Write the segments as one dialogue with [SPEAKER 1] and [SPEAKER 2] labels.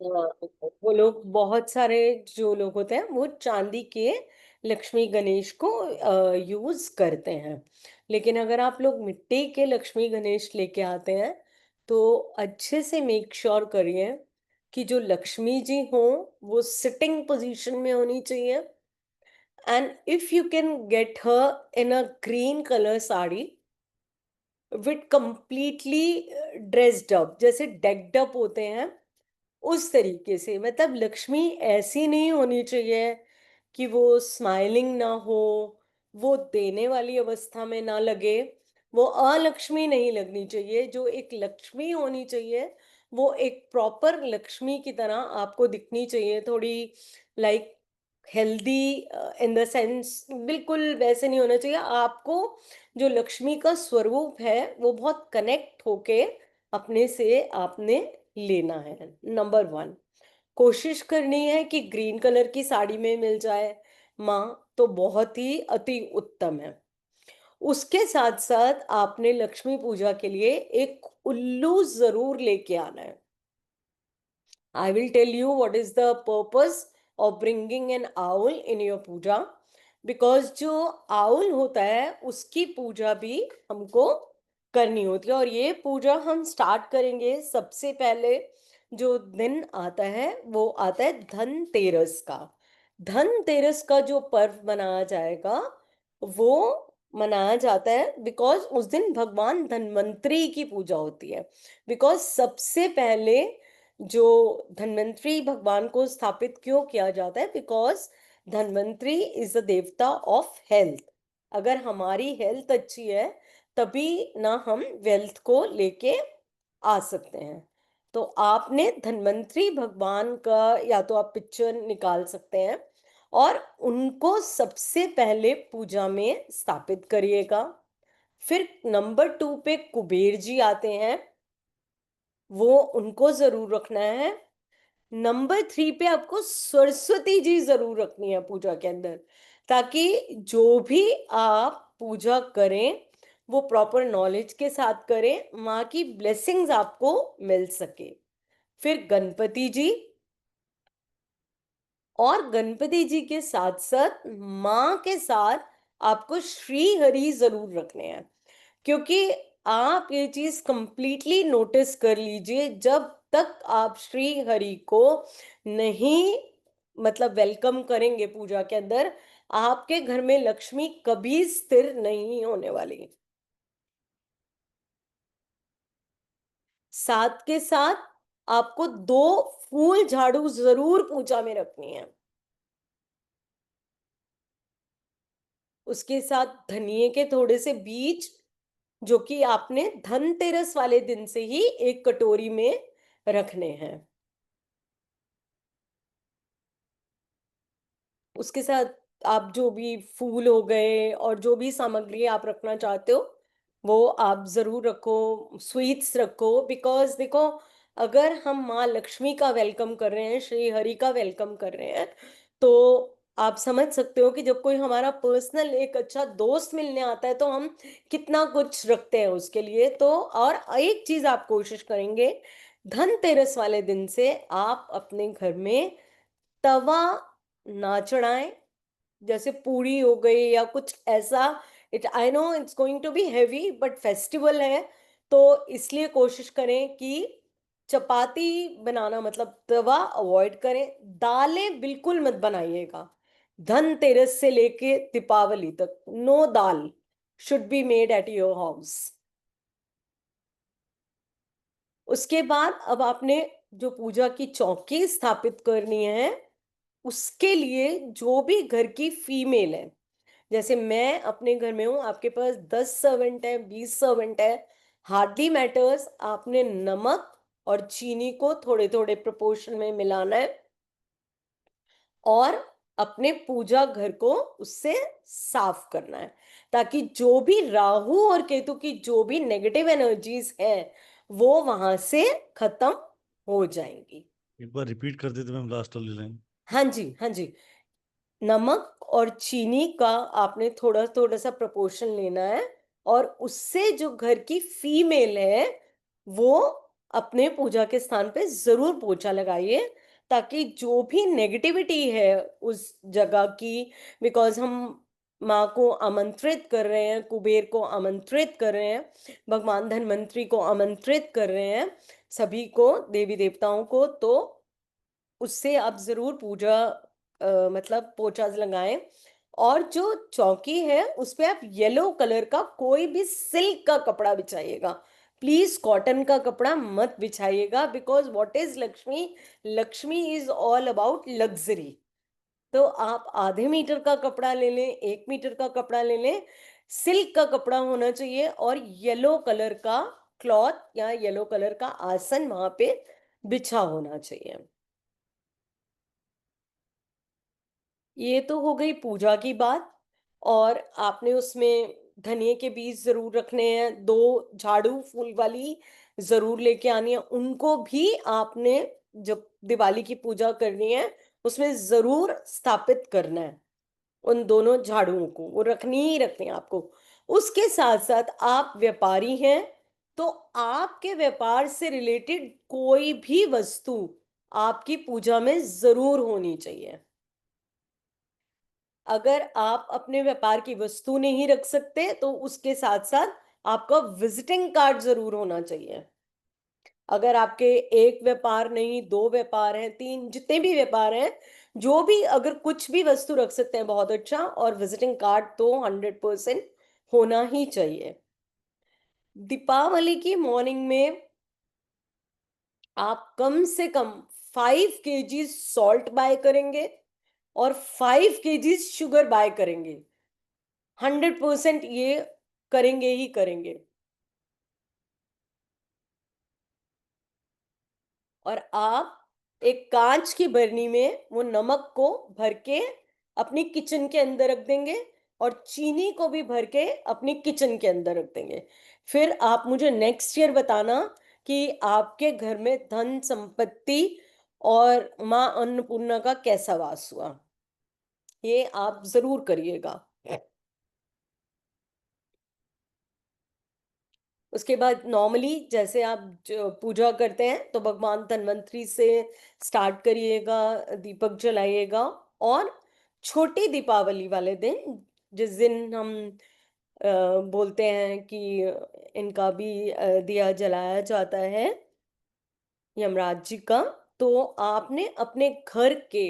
[SPEAKER 1] वो लोग बहुत सारे जो लोग होते हैं वो चांदी के लक्ष्मी गणेश को यूज करते हैं। लेकिन अगर आप लोग मिट्टी के लक्ष्मी गणेश लेके आते हैं तो अच्छे से मेक श्योर करिए कि जो लक्ष्मी जी हो वो सिटिंग पोजीशन में होनी चाहिए। And if you can get her in a green colour sari with completely dressed up, जैसे डेक्ड अप होते हैं उस तरीके से। मतलब लक्ष्मी ऐसी नहीं होनी चाहिए कि वो स्माइलिंग ना हो, वो देने वाली अवस्था में ना लगे, वो अलक्ष्मी नहीं लगनी चाहिए। जो एक लक्ष्मी होनी चाहिए वो एक प्रॉपर लक्ष्मी की तरह आपको दिखनी चाहिए, थोड़ी like healthy in the sense. बिल्कुल वैसे नहीं होना चाहिए आपको। जो लक्ष्मी का स्वरूप है वो बहुत कनेक्ट होके अपने से आपने लेना है। नंबर वन, कोशिश करनी है कि ग्रीन कलर की साड़ी में मिल जाए माँ, तो बहुत ही अति उत्तम है। उसके साथ साथ आपने लक्ष्मी पूजा के लिए एक उल्लू जरूर लेके आना है। I will tell you what is the purpose of bringing an owl in your puja, because जो owl होता है उसकी पूजा भी हमको करनी होती है। और ये पूजा हम स्टार्ट करेंगे, सबसे पहले जो दिन आता है वो आता है धनतेरस का। धनतेरस का जो पर्व मनाया जाएगा वो मनाया जाता है बिकॉज उस दिन भगवान धन्वंतरी की पूजा होती है। बिकॉज सबसे पहले जो धन्वंतरी भगवान को स्थापित क्यों किया जाता है, बिकॉज धन्वंतरी इज द देवता ऑफ हेल्थ। अगर हमारी हेल्थ अच्छी है तभी ना हम वेल्थ को लेके आ सकते हैं। तो आपने धन्वंतरी भगवान का या तो आप पिक्चर निकाल सकते हैं और उनको सबसे पहले पूजा में स्थापित करिएगा। फिर नंबर टू पे कुबेर जी आते हैं, वो उनको जरूर रखना है। नंबर थ्री पे आपको सरस्वती जी जरूर रखनी है पूजा के अंदर, ताकि जो भी आप पूजा करें वो प्रॉपर नॉलेज के साथ करें, माँ की ब्लेसिंग्स आपको मिल सके। फिर गणपति जी, और गणपति जी के साथ साथ माँ के साथ आपको श्री हरि जरूर रखने हैं। क्योंकि आप ये चीज कंप्लीटली नोटिस कर लीजिए, जब तक आप श्री हरि को नहीं मतलब वेलकम करेंगे पूजा के अंदर, आपके घर में लक्ष्मी कभी स्थिर नहीं होने वाली। साथ के साथ आपको दो फूल झाड़ू जरूर पूजा में रखनी है। उसके साथ धनिए के थोड़े से बीज, जो कि आपने धनतेरस वाले दिन से ही एक कटोरी में रखने हैं। उसके साथ आप जो भी फूल हो गए और जो भी सामग्री आप रखना चाहते हो वो आप जरूर रखो। स्वीट्स रखो, बिकॉज देखो, अगर हम माँ लक्ष्मी का वेलकम कर रहे हैं, श्री हरि का वेलकम कर रहे हैं, तो आप समझ सकते हो कि जब कोई हमारा पर्सनल एक अच्छा दोस्त मिलने आता है तो हम कितना कुछ रखते हैं उसके लिए। तो और एक चीज आप कोशिश करेंगे, धनतेरस वाले दिन से आप अपने घर में तवा ना चढ़ाएं। जैसे पूरी हो गई या कुछ ऐसा, it I know it's going to be heavy but festival है, तो इसलिए कोशिश करें कि चपाती बनाना मतलब तवा अवॉइड करें। दालें बिल्कुल मत बनाइएगा। धनतेरस से लेके दीपावली तक no dal should be made at your house. उसके बाद अब आपने जो पूजा की चौकी स्थापित करनी है, उसके लिए जो भी घर की फीमेल है, जैसे मैं अपने घर में हूं, आपके पास 10 सर्वेंट है, 20 सर्वेंट है, हार्डली मैटर्स, आपने नमक और चीनी को थोड़े थोड़े प्रोपोर्शन में मिलाना है और अपने पूजा घर को उससे साफ करना है, ताकि जो भी राहु और केतु की जो भी नेगेटिव एनर्जीज है वो वहां से खत्म हो जाएंगी।
[SPEAKER 2] एक बार रिपीट कर देते मैम, लास्ट वाली लाइन।
[SPEAKER 1] हाँ जी, हाँ जी। नमक और चीनी का आपने थोड़ा थोड़ा सा प्रोपोर्शन लेना है और उससे जो घर की फीमेल है वो अपने पूजा के स्थान पे जरूर पोछा लगाइए, ताकि जो भी नेगेटिविटी है उस जगह की, बिकॉज हम माँ को आमंत्रित कर रहे हैं, कुबेर को आमंत्रित कर रहे हैं, भगवान धनवंतरी को आमंत्रित कर रहे हैं, सभी को, देवी देवताओं को, तो उससे आप जरूर पूजा मतलब पोछा लगाएं। और जो चौकी है उस पे आप येलो कलर का कोई भी सिल्क का कपड़ा बिछाइएगा। प्लीज कॉटन का कपड़ा मत बिछाइएगा, because what is Lakshmi, Lakshmi is all about luxury. तो आप आधे मीटर का कपड़ा ले लें, 1 मीटर का कपड़ा ले लें, सिल्क का कपड़ा होना चाहिए, और येलो कलर का क्लॉथ या येलो कलर का आसन वहां पे बिछा होना चाहिए। ये तो हो गई पूजा की बात। और आपने उसमें धनिए के बीज जरूर रखने हैं, 2 झाड़ू फूल वाली जरूर लेके आनी है, उनको भी आपने जब दिवाली की पूजा करनी है उसमें जरूर स्थापित करना है। उन दोनों झाड़ुओं को वो रखनी ही रखनी है आपको। उसके साथ साथ आप व्यापारी हैं, तो आपके व्यापार से रिलेटेड कोई भी वस्तु आपकी पूजा में जरूर होनी चाहिए। अगर आप अपने व्यापार की वस्तु नहीं रख सकते तो उसके साथ साथ आपका विजिटिंग कार्ड जरूर होना चाहिए। अगर आपके एक व्यापार नहीं, 2 व्यापार हैं, 3, जितने भी व्यापार हैं, जो भी अगर कुछ भी वस्तु रख सकते हैं बहुत अच्छा, और विजिटिंग कार्ड तो 100% होना ही चाहिए। दीपावली की मॉर्निंग में आप कम से कम 5 kg सॉल्ट बाय करेंगे और 5 kg शुगर बाय करेंगे। 100% ये करेंगे ही करेंगे। और आप एक कांच की बरनी में वो नमक को भर के अपनी किचन के अंदर रख देंगे, और चीनी को भी भर के अपनी किचन के अंदर रख देंगे। फिर आप मुझे नेक्स्ट ईयर बताना कि आपके घर में धन संपत्ति और माँ अन्नपूर्णा का कैसा वास हुआ। ये आप जरूर करिएगा। उसके बाद नॉर्मली जैसे आप जो पूजा करते हैं तो भगवान धन्वंतरी से स्टार्ट करिएगा, दीपक जलाइएगा। और छोटी दीपावली वाले दिन, जिस दिन हम बोलते हैं कि इनका भी दिया जलाया जाता है, यमराज जी का, तो आपने अपने घर के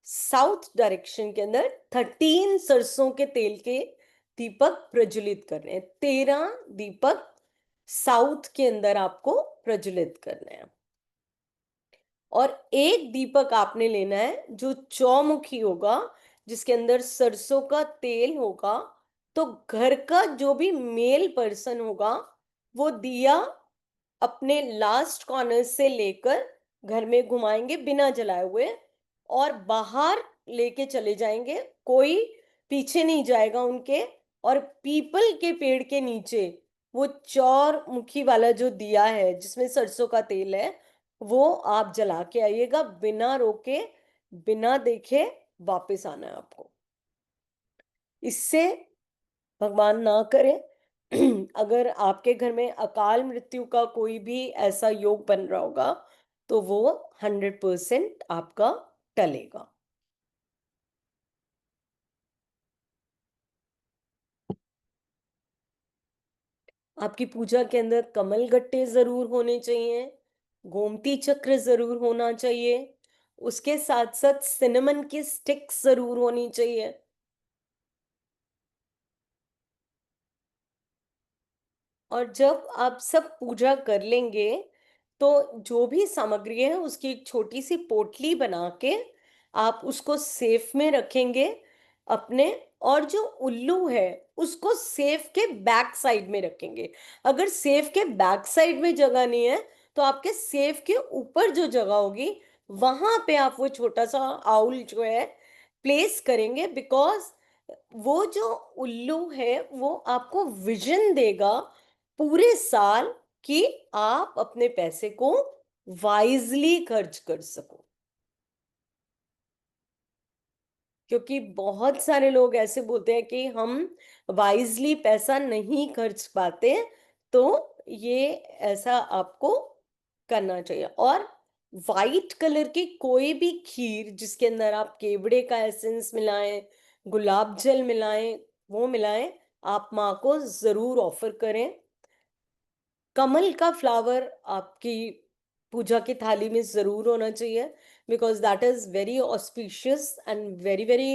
[SPEAKER 1] साउथ डायरेक्शन के अंदर 13 सरसों के तेल के दीपक प्रज्वलित करने हैं। 13 दीपक साउथ के अंदर आपको प्रज्वलित करना है। और एक दीपक आपने लेना है जो चौमुखी होगा, जिसके अंदर सरसों का तेल होगा। तो घर का जो भी मेल पर्सन होगा वो दिया अपने लास्ट कॉर्नर से लेकर घर में घुमाएंगे बिना जलाए हुए, और बाहर लेके चले जाएंगे, कोई पीछे नहीं जाएगा उनके। और पीपल के पेड़ के नीचे वो चौर मुखी वाला जो दिया है जिसमें सरसों का तेल है, वो आप जला के आइएगा, बिना रोके, बिना देखे वापस आना है आपको। इससे भगवान ना करे अगर आपके घर में अकाल मृत्यु का कोई भी ऐसा योग बन रहा होगा, तो वो 100% आपका टलेगा। आपकी पूजा के अंदर कमल गट्टे जरूर होने चाहिए, गोमती चक्र जरूर होना चाहिए, उसके साथ साथ सिनेमन की स्टिक्स जरूर होनी चाहिए। और जब आप सब पूजा कर लेंगे तो जो भी सामग्री है उसकी एक छोटी सी पोटली बना के आप उसको सेफ में रखेंगे अपने। और जो उल्लू है उसको सेफ के बैक साइड में रखेंगे। अगर सेफ के बैक साइड में जगह नहीं है तो आपके सेफ के ऊपर जो जगह होगी वहां पे आप वो छोटा सा आउल जो है प्लेस करेंगे। बिकॉज वो जो उल्लू है वो आपको विजन देगा पूरे साल कि आप अपने पैसे को वाइजली खर्च कर सको। क्योंकि बहुत सारे लोग ऐसे बोलते हैं कि हम वाइजली पैसा नहीं खर्च पाते, तो ये ऐसा आपको करना चाहिए। और वाइट कलर की कोई भी खीर जिसके अंदर आप केवड़े का एसेंस मिलाएं, गुलाब जल मिलाएं, वो मिलाएं, आप माँ को जरूर ऑफर करें। कमल का फ्लावर आपकी पूजा की थाली में जरूर होना चाहिए, because that is very auspicious and very very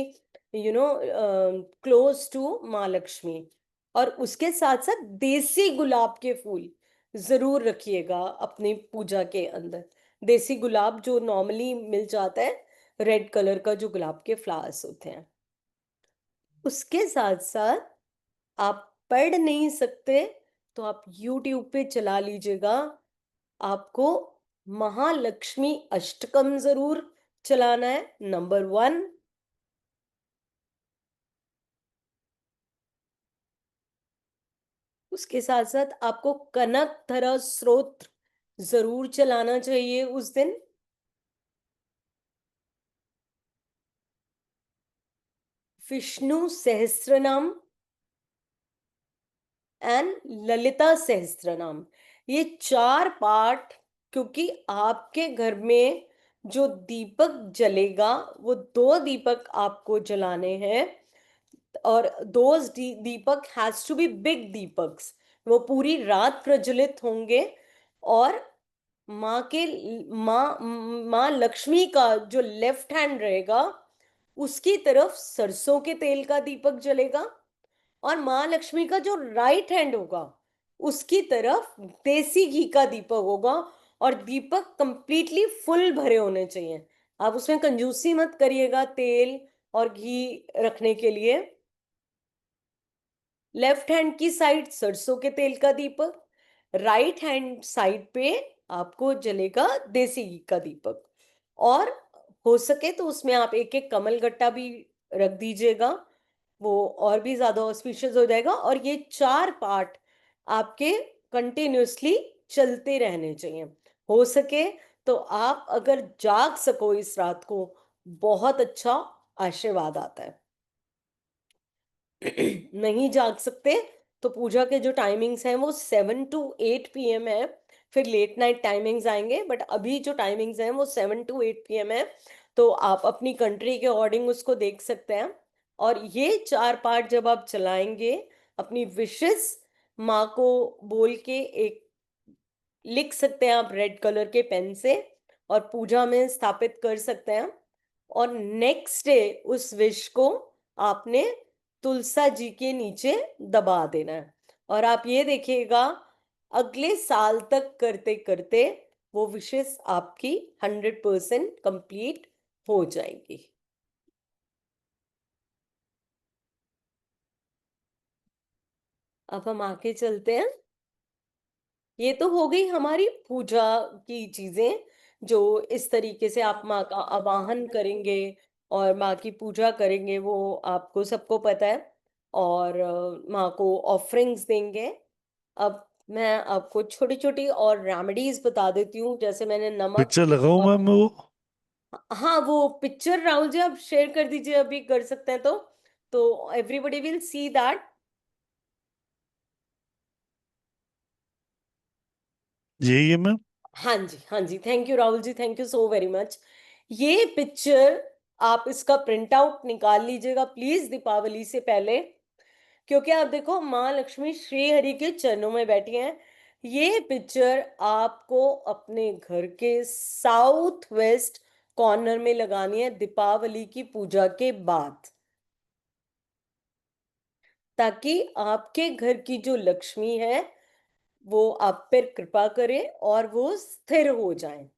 [SPEAKER 1] you know close to माँ लक्ष्मी। और उसके साथ साथ देसी गुलाब के फूल जरूर रखिएगा अपनी पूजा के अंदर। देसी गुलाब जो नॉर्मली मिल जाता है, रेड कलर का जो गुलाब के फ्लावर्स होते हैं। उसके साथ साथ आप पढ़ नहीं सकते तो आप YouTube पे चला लीजिएगा। आपको महालक्ष्मी अष्टकम जरूर चलाना है, नंबर 1। उसके साथ साथ आपको कनक धरा स्तोत्र जरूर चलाना चाहिए उस दिन। विष्णु सहस्त्रनाम एंड ललिता सहस्त्रनाम, ये 4 पाठ, क्योंकि आपके घर में जो दीपक जलेगा वो 2 दीपक आपको जलाने हैं। और those deepak has to be big deepaks, वो पूरी रात प्रज्वलित होंगे। और माँ के माँ लक्ष्मी का जो लेफ्ट हैंड रहेगा उसकी तरफ सरसों के तेल का दीपक जलेगा, और माँ लक्ष्मी का जो राइट हैंड होगा उसकी तरफ देसी घी का दीपक होगा। और दीपक कंप्लीटली फुल भरे होने चाहिए, आप उसमें कंजूसी मत करिएगा तेल और घी रखने के लिए। लेफ्ट हैंड की साइड सरसों के तेल का दीपक, राइट हैंड साइड पे आपको जलेगा देसी घी का दीपक। और हो सके तो उसमें आप एक एक कमल गट्टा भी रख दीजिएगा, वो और भी ज्यादा ऑस्पिशियस हो जाएगा। और ये 4 पार्ट आपके कंटिन्यूअसली चलते रहने चाहिए। हो सके तो आप अगर जाग सको इस रात को, बहुत अच्छा आशीर्वाद आता है। नहीं जाग सकते तो पूजा के जो टाइमिंग्स हैं वो 7 to 8 PM है। फिर लेट नाइट टाइमिंग्स आएंगे, बट अभी जो टाइमिंग्स हैं वो 7 to 8 PM है। तो आप अपनी कंट्री के अकॉर्डिंग उसको देख सकते हैं। और ये 4 पार्ट जब आप चलाएंगे, अपनी विशेस माँ को बोल के एक लिख सकते हैं आप रेड कलर के पेन से, और पूजा में स्थापित कर सकते हैं। और नेक्स्ट डे उस विश को आपने तुलसा जी के नीचे दबा देना है। और आप ये देखिएगा, अगले साल तक करते करते वो विशेष आपकी 100% कंप्लीट हो जाएंगी। अब हम आगे चलते हैं। ये तो हो गई हमारी पूजा की चीजें, जो इस तरीके से आप माँ का आवाहन करेंगे और माँ की पूजा करेंगे, वो आपको सबको पता है। और माँ को ऑफरिंग्स देंगे। अब मैं आपको छोटी छोटी और रेमेडीज बता देती हूँ, जैसे मैंने नमक
[SPEAKER 2] पिक्चर लगाऊं
[SPEAKER 1] और
[SPEAKER 2] मैम मैं वो?
[SPEAKER 1] हाँ, वो पिक्चर राहुल जी आप शेयर कर दीजिए, अभी कर सकते हैं तो एवरीबडी विल सी दैट।
[SPEAKER 2] यही है मैम?
[SPEAKER 1] हाँ जी, हाँ जी, thank you Rahul ji, thank you so very much. ये पिक्चर आप इसका प्रिंट आउट निकाल लीजिएगा प्लीज दीपावली से पहले, क्योंकि आप देखो माँ लक्ष्मी श्री हरि के चरणों में बैठी हैं। ये पिक्चर आपको अपने घर के साउथ वेस्ट कॉर्नर में लगानी है दीपावली की पूजा के बाद, ताकि आपके घर की जो लक्ष्मी है वो आप पर कृपा करे और वो स्थिर हो जाए।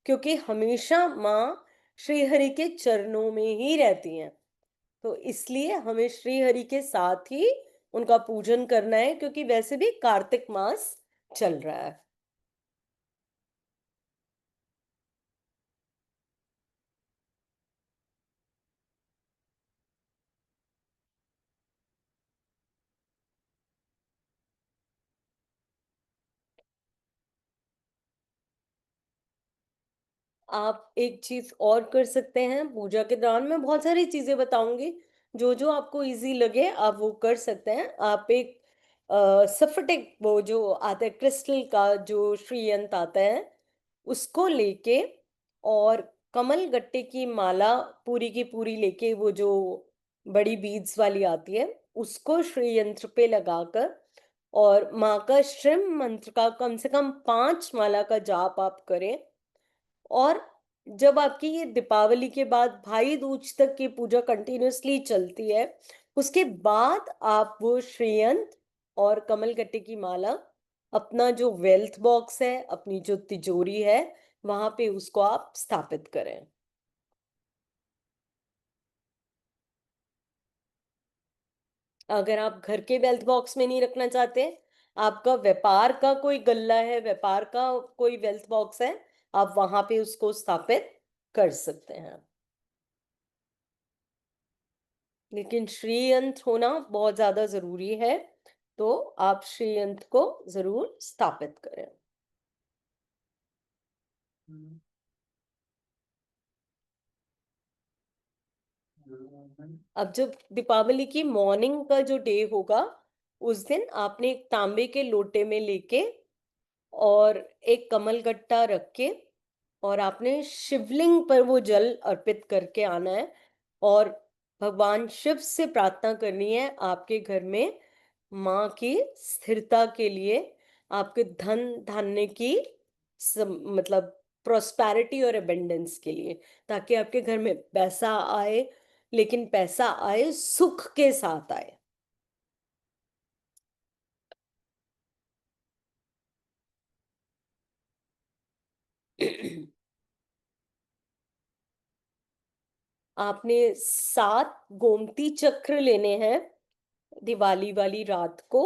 [SPEAKER 1] क्योंकि हमेशा माँ श्री हरि के चरणों में ही रहती हैं, तो इसलिए हमें श्री हरि के साथ ही उनका पूजन करना है, क्योंकि वैसे भी कार्तिक मास चल रहा है। आप एक चीज और कर सकते हैं, पूजा के दौरान मैं बहुत सारी चीजें बताऊंगी, जो जो आपको इजी लगे आप वो कर सकते हैं। आप एक सफटिक वो जो आता है क्रिस्टल का जो श्रीयंत्र आता है, उसको लेके और कमल गट्टे की माला पूरी की पूरी लेके, वो जो बड़ी बीड्स वाली आती है, उसको श्री यंत्र पे लगाकर और माँ का श्रीम मंत्र का कम से कम 5 माला का जाप आप करें। और जब आपकी ये दीपावली के बाद भाई दूज तक की पूजा कंटिन्यूअसली चलती है, उसके बाद आप वो श्रीयंत्र और कमलगट्टे की माला अपना जो वेल्थ बॉक्स है, अपनी जो तिजोरी है, वहां पे उसको आप स्थापित करें। अगर आप घर के वेल्थ बॉक्स में नहीं रखना चाहते, आपका व्यापार का कोई गल्ला है, व्यापार का कोई वेल्थ बॉक्स है, आप वहां पे उसको स्थापित कर सकते हैं। लेकिन श्रीयंत्र होना बहुत ज्यादा जरूरी है, तो आप श्रीयंत्र को जरूर स्थापित करें। अब जब दीपावली की मॉर्निंग का जो डे होगा, उस दिन आपने एक तांबे के लोटे में लेके और एक कमलगट्टा रख के और आपने शिवलिंग पर वो जल अर्पित करके आना है। और भगवान शिव से प्रार्थना करनी है आपके घर में माँ की स्थिरता के लिए, आपके धन धान्य की मतलब प्रोस्पैरिटी और एबेंडेंस के लिए, ताकि आपके घर में पैसा आए, लेकिन पैसा आए सुख के साथ आए। आपने 7 गोमती चक्र लेने हैं दिवाली वाली रात को।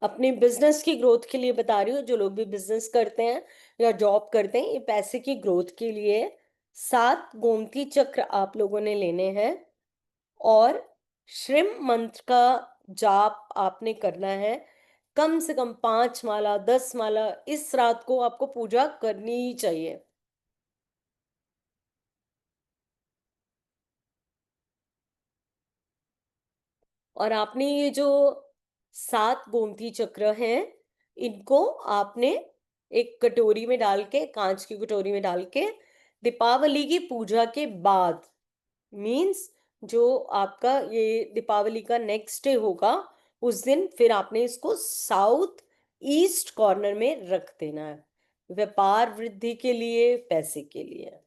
[SPEAKER 1] अपने बिजनेस की ग्रोथ के लिए बता रही हूँ, जो लोग भी बिजनेस करते हैं या जॉब करते हैं, ये पैसे की ग्रोथ के लिए 7 गोमती चक्र आप लोगों ने लेने हैं। और श्रीम मंत्र का जाप आपने करना है, कम से कम 5 माला 10 माला इस रात को आपको पूजा करनी ही चाहिए। और आपने ये जो 7 गोमती चक्र हैं, इनको आपने एक कटोरी में डाल के, कांच की कटोरी में डाल के, दीपावली की पूजा के बाद, मीन्स जो आपका ये दीपावली का नेक्स्ट डे होगा, उस दिन फिर आपने इसको साउथ ईस्ट कॉर्नर में रख देना है, व्यापार वृद्धि के लिए, पैसे के लिए।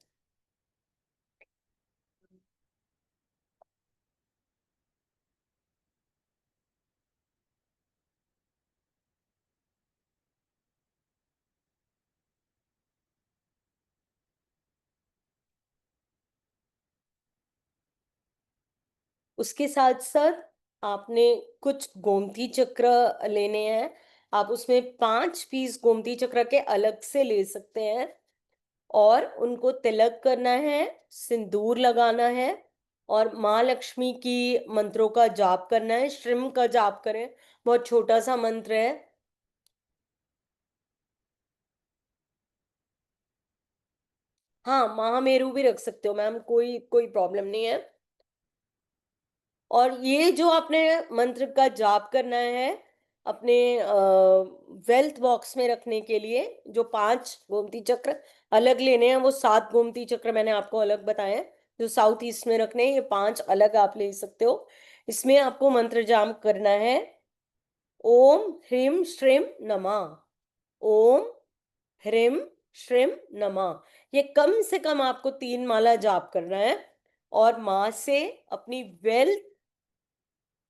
[SPEAKER 1] उसके साथ साथ आपने कुछ गोमती चक्र लेने हैं। आप उसमें 5 पीस गोमती चक्र के अलग से ले सकते हैं और उनको तिलक करना है, सिंदूर लगाना है और माँ लक्ष्मी की मंत्रों का जाप करना है। श्रीम का जाप करें, बहुत छोटा सा मंत्र है। हाँ, महामेरु भी रख सकते हो मैम, कोई कोई प्रॉब्लम नहीं है। और ये जो आपने मंत्र का जाप करना है, अपने वेल्थ बॉक्स में रखने के लिए, जो 5 गोमती चक्र अलग लेने हैं, वो 7 गोमती चक्र मैंने आपको अलग बताए हैं। जो साउथ ईस्ट में रखने हैं, ये 5 अलग आप ले सकते हो। इसमें आपको मंत्र जाप करना है, ओम ह्रीम श्रीम नमः। ओम ह्रीम श्रीम नमः। ये कम से कम आपको 3 माला जाप करना है। और माँ से अपनी वेल्थ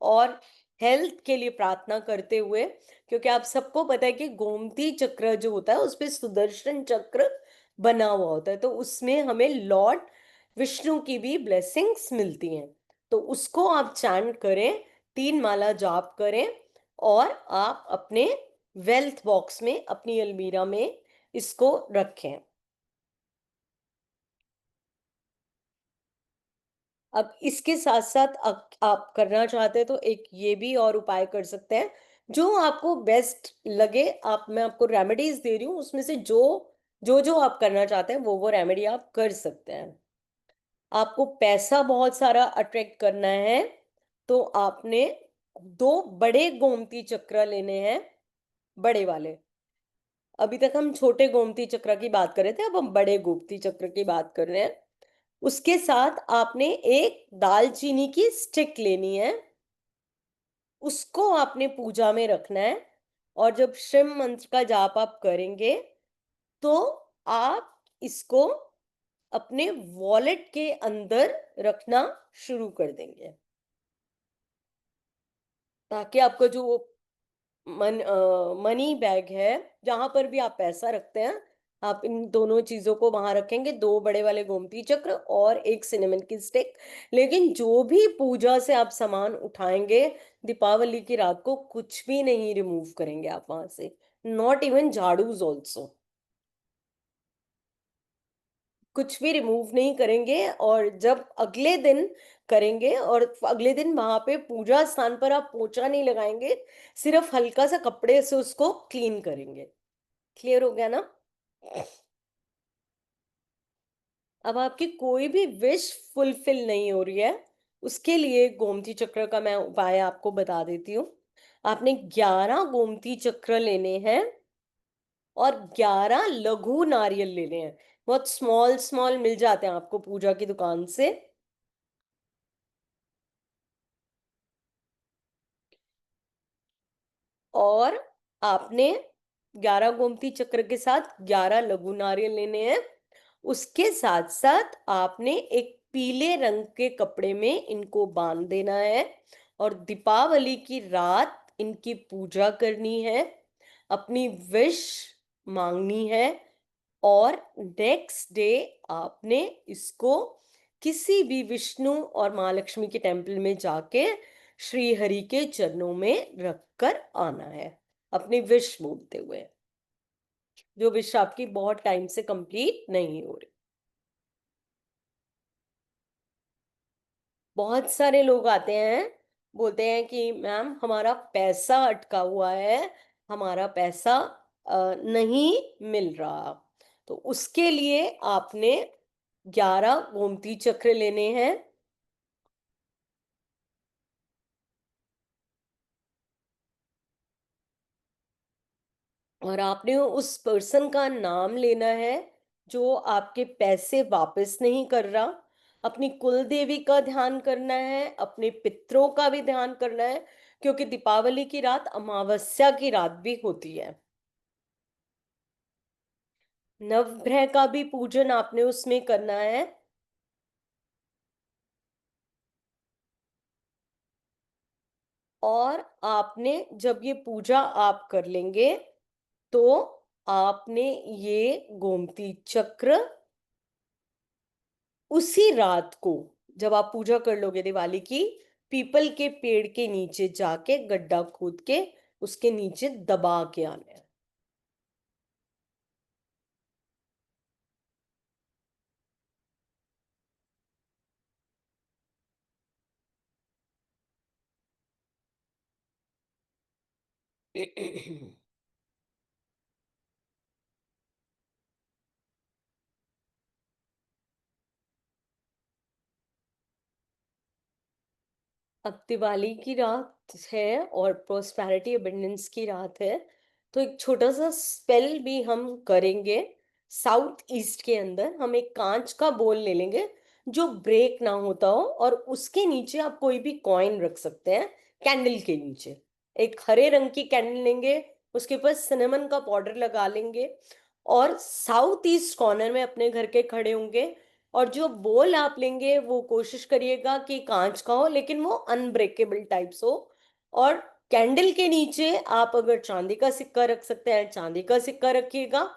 [SPEAKER 1] और हेल्थ के लिए प्रार्थना करते हुए, क्योंकि आप सबको पता है कि गोमती चक्र जो होता है उस पे सुदर्शन चक्र बना हुआ होता है, तो उसमें हमें लॉर्ड विष्णु की भी ब्लेसिंग्स मिलती हैं। तो उसको आप चैंट करें, 3 माला जाप करें और आप अपने वेल्थ बॉक्स में, अपनी अलमीरा में इसको रखें। अब इसके साथ साथ आप करना चाहते हैं तो एक ये भी और उपाय कर सकते हैं, जो आपको बेस्ट लगे। आप मैं आपको रेमेडीज दे रही हूँ, उसमें से जो जो जो आप करना चाहते हैं वो रेमेडी आप कर सकते हैं। आपको पैसा बहुत सारा अट्रैक्ट करना है, तो आपने 2 बड़े गोमती चक्र लेने हैं, बड़े वाले। अभी तक हम छोटे गोमती चक्र की बात कर रहे थे, अब हम बड़े गोमती चक्र की बात कर रहे हैं। उसके साथ आपने एक दालचीनी की स्टिक लेनी है, उसको आपने पूजा में रखना है। और जब शिव मंत्र का जाप आप करेंगे तो आप इसको अपने वॉलेट के अंदर रखना शुरू कर देंगे, ताकि आपका जो मनी बैग है, जहां पर भी आप पैसा रखते हैं, आप इन दोनों चीजों को वहां रखेंगे, दो बड़े वाले गोमती चक्र और एक सिनेमन की स्टिक। लेकिन जो भी पूजा से आप सामान उठाएंगे दीपावली की रात को, कुछ भी नहीं रिमूव करेंगे आप वहां से, नॉट इवन झाड़ूज ऑल्सो, कुछ भी रिमूव नहीं करेंगे। और जब अगले दिन करेंगे, और अगले दिन वहां पे पूजा स्थान पर आप पोछा नहीं लगाएंगे, सिर्फ हल्का सा कपड़े से उसको क्लीन करेंगे। क्लियर हो गया ना? अब आपकी कोई भी विश फुलफिल नहीं हो रही है, उसके लिए गोमती चक्र का मैं उपाय आपको बता देती हूँ। आपने 11 गोमती चक्र लेने हैं और 11 लघु नारियल लेने हैं। बहुत स्मॉल स्मॉल मिल जाते हैं आपको पूजा की दुकान से। और आपने 11 गोमती चक्र के साथ 11 लघु नारियल लेने हैं। उसके साथ साथ आपने एक पीले रंग के कपड़े में इनको बांध देना है और दीपावली की रात इनकी पूजा करनी है, अपनी विश मांगनी है। और नेक्स्ट डे आपने इसको किसी भी विष्णु और माँ लक्ष्मी के टेम्पल में जाके श्री हरि के चरणों में रखकर आना है, अपनी विश बोलते हुए, जो विश आपकी बहुत टाइम से कंप्लीट नहीं हो रही। बहुत सारे लोग आते हैं, बोलते हैं कि मैम हमारा पैसा अटका हुआ है, हमारा पैसा नहीं मिल रहा। तो उसके लिए आपने 11 गोमती चक्र लेने हैं। और आपने उस पर्सन का नाम लेना है जो आपके पैसे वापस नहीं कर रहा। अपनी कुल देवी का ध्यान करना है, अपने पितरों का भी ध्यान करना है, क्योंकि दीपावली की रात अमावस्या की रात भी होती है। नवग्रह का भी पूजन आपने उसमें करना है। और आपने जब ये पूजा आप कर लेंगे तो आपने ये गोमती चक्र उसी रात को, जब आप पूजा कर लोगे दिवाली की, पीपल के पेड़ के नीचे जाके गड्ढा खोद के उसके नीचे दबा के आना है। अब दिवाली की रात है और प्रोस्पेरिटी अबंडेंस की रात है, तो एक छोटा सा स्पेल भी हम करेंगे। साउथ ईस्ट के अंदर हम एक कांच का बोल ले लेंगे जो ब्रेक ना होता हो, और उसके नीचे आप कोई भी कॉइन रख सकते हैं। कैंडल के नीचे एक हरे रंग की कैंडल लेंगे, उसके ऊपर सिनेमन का पाउडर लगा लेंगे, और साउथ ईस्ट कॉर्नर में अपने घर के खड़े होंगे। और जो बोल आप लेंगे वो कोशिश करिएगा कि कांच का हो, लेकिन वो अनब्रेकेबल टाइप्स हो। और कैंडल के नीचे आप अगर चांदी का सिक्का रख सकते हैं, चांदी का सिक्का रखिएगा।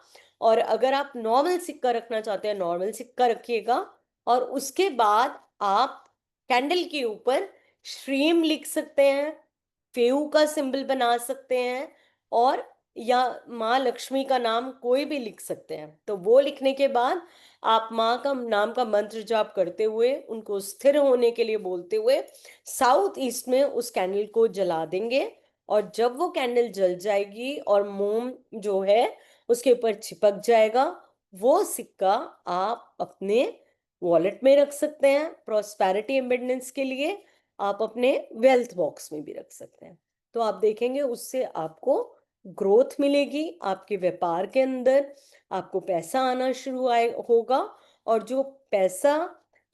[SPEAKER 1] और अगर आप नॉर्मल सिक्का रखना चाहते हैं, नॉर्मल सिक्का रखिएगा। और उसके बाद आप कैंडल के ऊपर श्रीम लिख सकते हैं, फेऊ का सिंबल बना सकते हैं, और या माँ लक्ष्मी का नाम कोई भी लिख सकते हैं। तो वो लिखने के बाद आप माँ का नाम का मंत्र जाप करते हुए, उनको स्थिर होने के लिए बोलते हुए, साउथ ईस्ट में उस कैंडल को जला देंगे। और जब वो कैंडल जल जाएगी और मोम जो है उसके ऊपर चिपक जाएगा, वो सिक्का आप अपने वॉलेट में रख सकते हैं प्रॉस्पेरिटी एबंडेंस के लिए। आप अपने वेल्थ बॉक्स में भी रख सकते हैं। तो आप देखेंगे उससे आपको ग्रोथ मिलेगी आपके व्यापार के अंदर, आपको पैसा आना शुरू आए होगा, और जो पैसा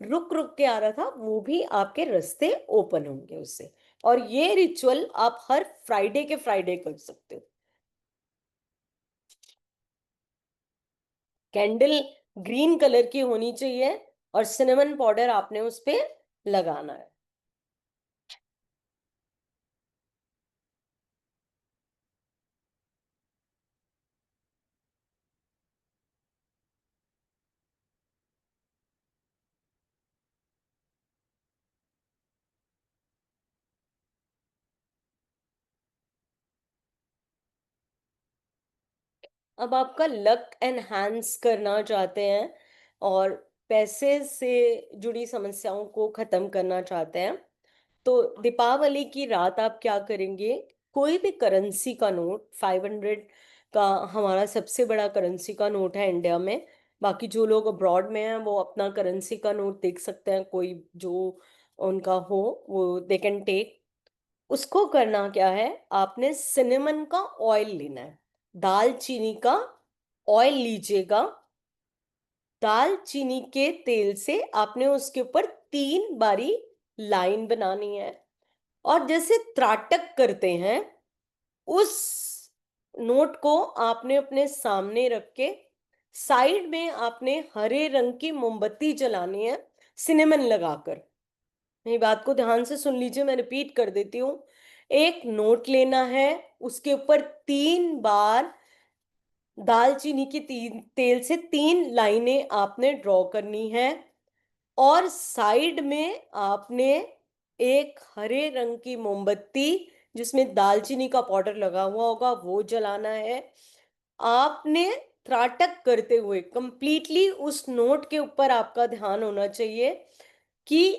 [SPEAKER 1] रुक रुक के आ रहा था वो भी आपके रास्ते ओपन होंगे उससे। और ये रिचुअल आप हर फ्राइडे के फ्राइडे कर सकते हो। कैंडल ग्रीन कलर की होनी चाहिए और सिनेमन पाउडर आपने उस पे लगाना है। अब आपका लक एनहांस करना चाहते हैं और पैसे से जुड़ी समस्याओं को खत्म करना चाहते हैं, तो दीपावली की रात आप क्या करेंगे? कोई भी करेंसी का नोट, 500 का हमारा सबसे बड़ा करेंसी का नोट है इंडिया में। बाकी जो लोग अब्रॉड में हैं वो अपना करेंसी का नोट देख सकते हैं, कोई जो उनका हो वो दे कैन टेक। उसको करना क्या है, आपने सिनेमन का ऑयल लेना है, दालचीनी का ऑयल लीजिएगा। दालचीनी के तेल से आपने उसके ऊपर 3 बारी लाइन बनानी है, और जैसे त्राटक करते हैं उस नोट को आपने अपने सामने रख के साइड में आपने हरे रंग की मोमबत्ती जलानी है, सिनेमन लगाकर। मेरी बात को ध्यान से सुन लीजिए, मैं रिपीट कर देती हूँ। एक नोट लेना है, उसके ऊपर 3 बार दालचीनी की तेल से 3 लाइनें आपने ड्रॉ करनी है, और साइड में आपने एक हरे रंग की मोमबत्ती जिसमें दालचीनी का पाउडर लगा हुआ होगा वो जलाना है। आपने त्राटक करते हुए कंप्लीटली उस नोट के ऊपर आपका ध्यान होना चाहिए कि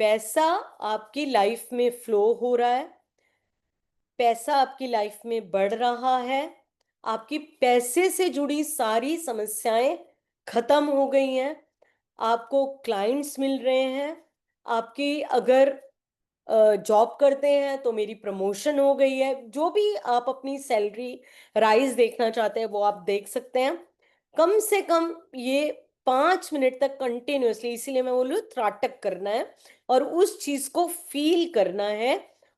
[SPEAKER 1] पैसा आपकी लाइफ में फ्लो हो रहा है, पैसा आपकी लाइफ में बढ़ रहा है, आपकी पैसे से जुड़ी सारी समस्याएं खत्म हो गई हैं, आपको क्लाइंट्स मिल रहे हैं, आपकी अगर जॉब करते हैं तो मेरी प्रमोशन हो गई है, जो भी आप अपनी सैलरी राइज देखना चाहते हैं वो आप देख सकते हैं। कम से कम ये 5 मिनट तक कंटिन्यूअसली, इसीलिए मैं बोलूँ त्राटक करना है और उस चीज को फील करना है।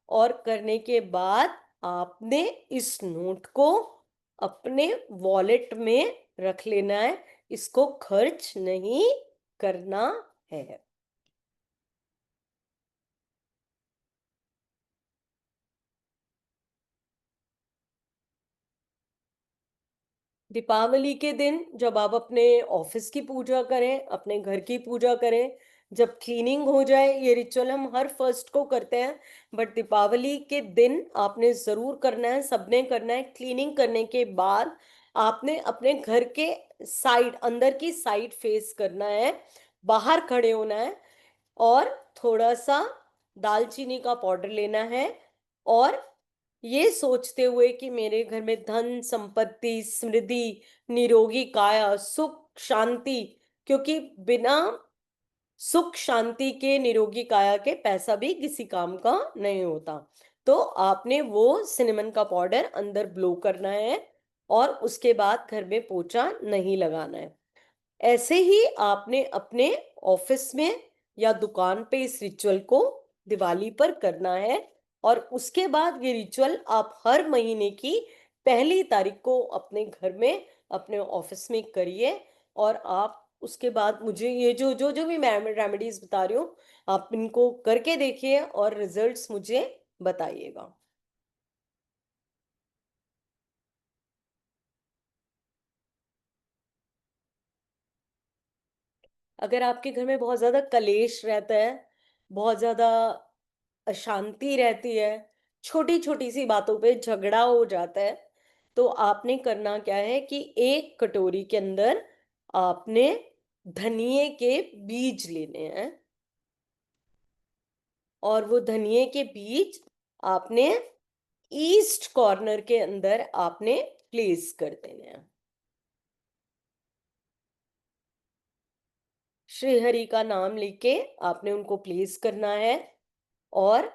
[SPEAKER 1] और करने के बाद आपने इस नोट को अपने वॉलेट में रख लेना है, इसको खर्च नहीं करना है। दीपावली के दिन जब आप अपने ऑफिस की पूजा करें, अपने घर की पूजा करें, जब क्लीनिंग हो जाए, ये रिचुअल हम हर फर्स्ट को करते हैं, बट दीपावली के दिन आपने जरूर करना है, सबने करना है। क्लीनिंग करने के बाद आपने अपने घर के साइड, अंदर की साइड फेस करना है, बाहर खड़े होना है, और थोड़ा सा दालचीनी का पाउडर लेना है, और ये सोचते हुए कि मेरे घर में धन संपत्ति समृद्धि निरोगी काया सुख शांति, क्योंकि बिना सुख शांति के निरोगी काया के पैसा भी किसी काम का नहीं होता। तो आपने वो सिनेमन का पाउडर अंदर ब्लो करना है, और उसके बाद घर में पोछा नहीं लगाना है। ऐसे ही आपने अपने ऑफिस में या दुकान पे इस रिचुअल को दिवाली पर करना है, और उसके बाद ये रिचुअल आप हर महीने की पहली तारीख को अपने घर में, अपने ऑफिस में करिए। और आप उसके बाद मुझे ये जो जो जो भी मैं रेमेडीज बता रही हूँ, आप इनको करके देखिए और रिजल्ट्स मुझे बताइएगा। अगर आपके घर में बहुत ज्यादा कलेश रहता है, बहुत ज्यादा अशांति रहती है, छोटी छोटी सी बातों पे झगड़ा हो जाता है, तो आपने करना क्या है कि एक कटोरी के अंदर आपने धनिए के बीज लेने हैं, और वो धनिए के बीज आपने ईस्ट कॉर्नर के अंदर आपने प्लेस कर देने हैं। श्री हरि का नाम लेके आपने उनको प्लेस करना है, और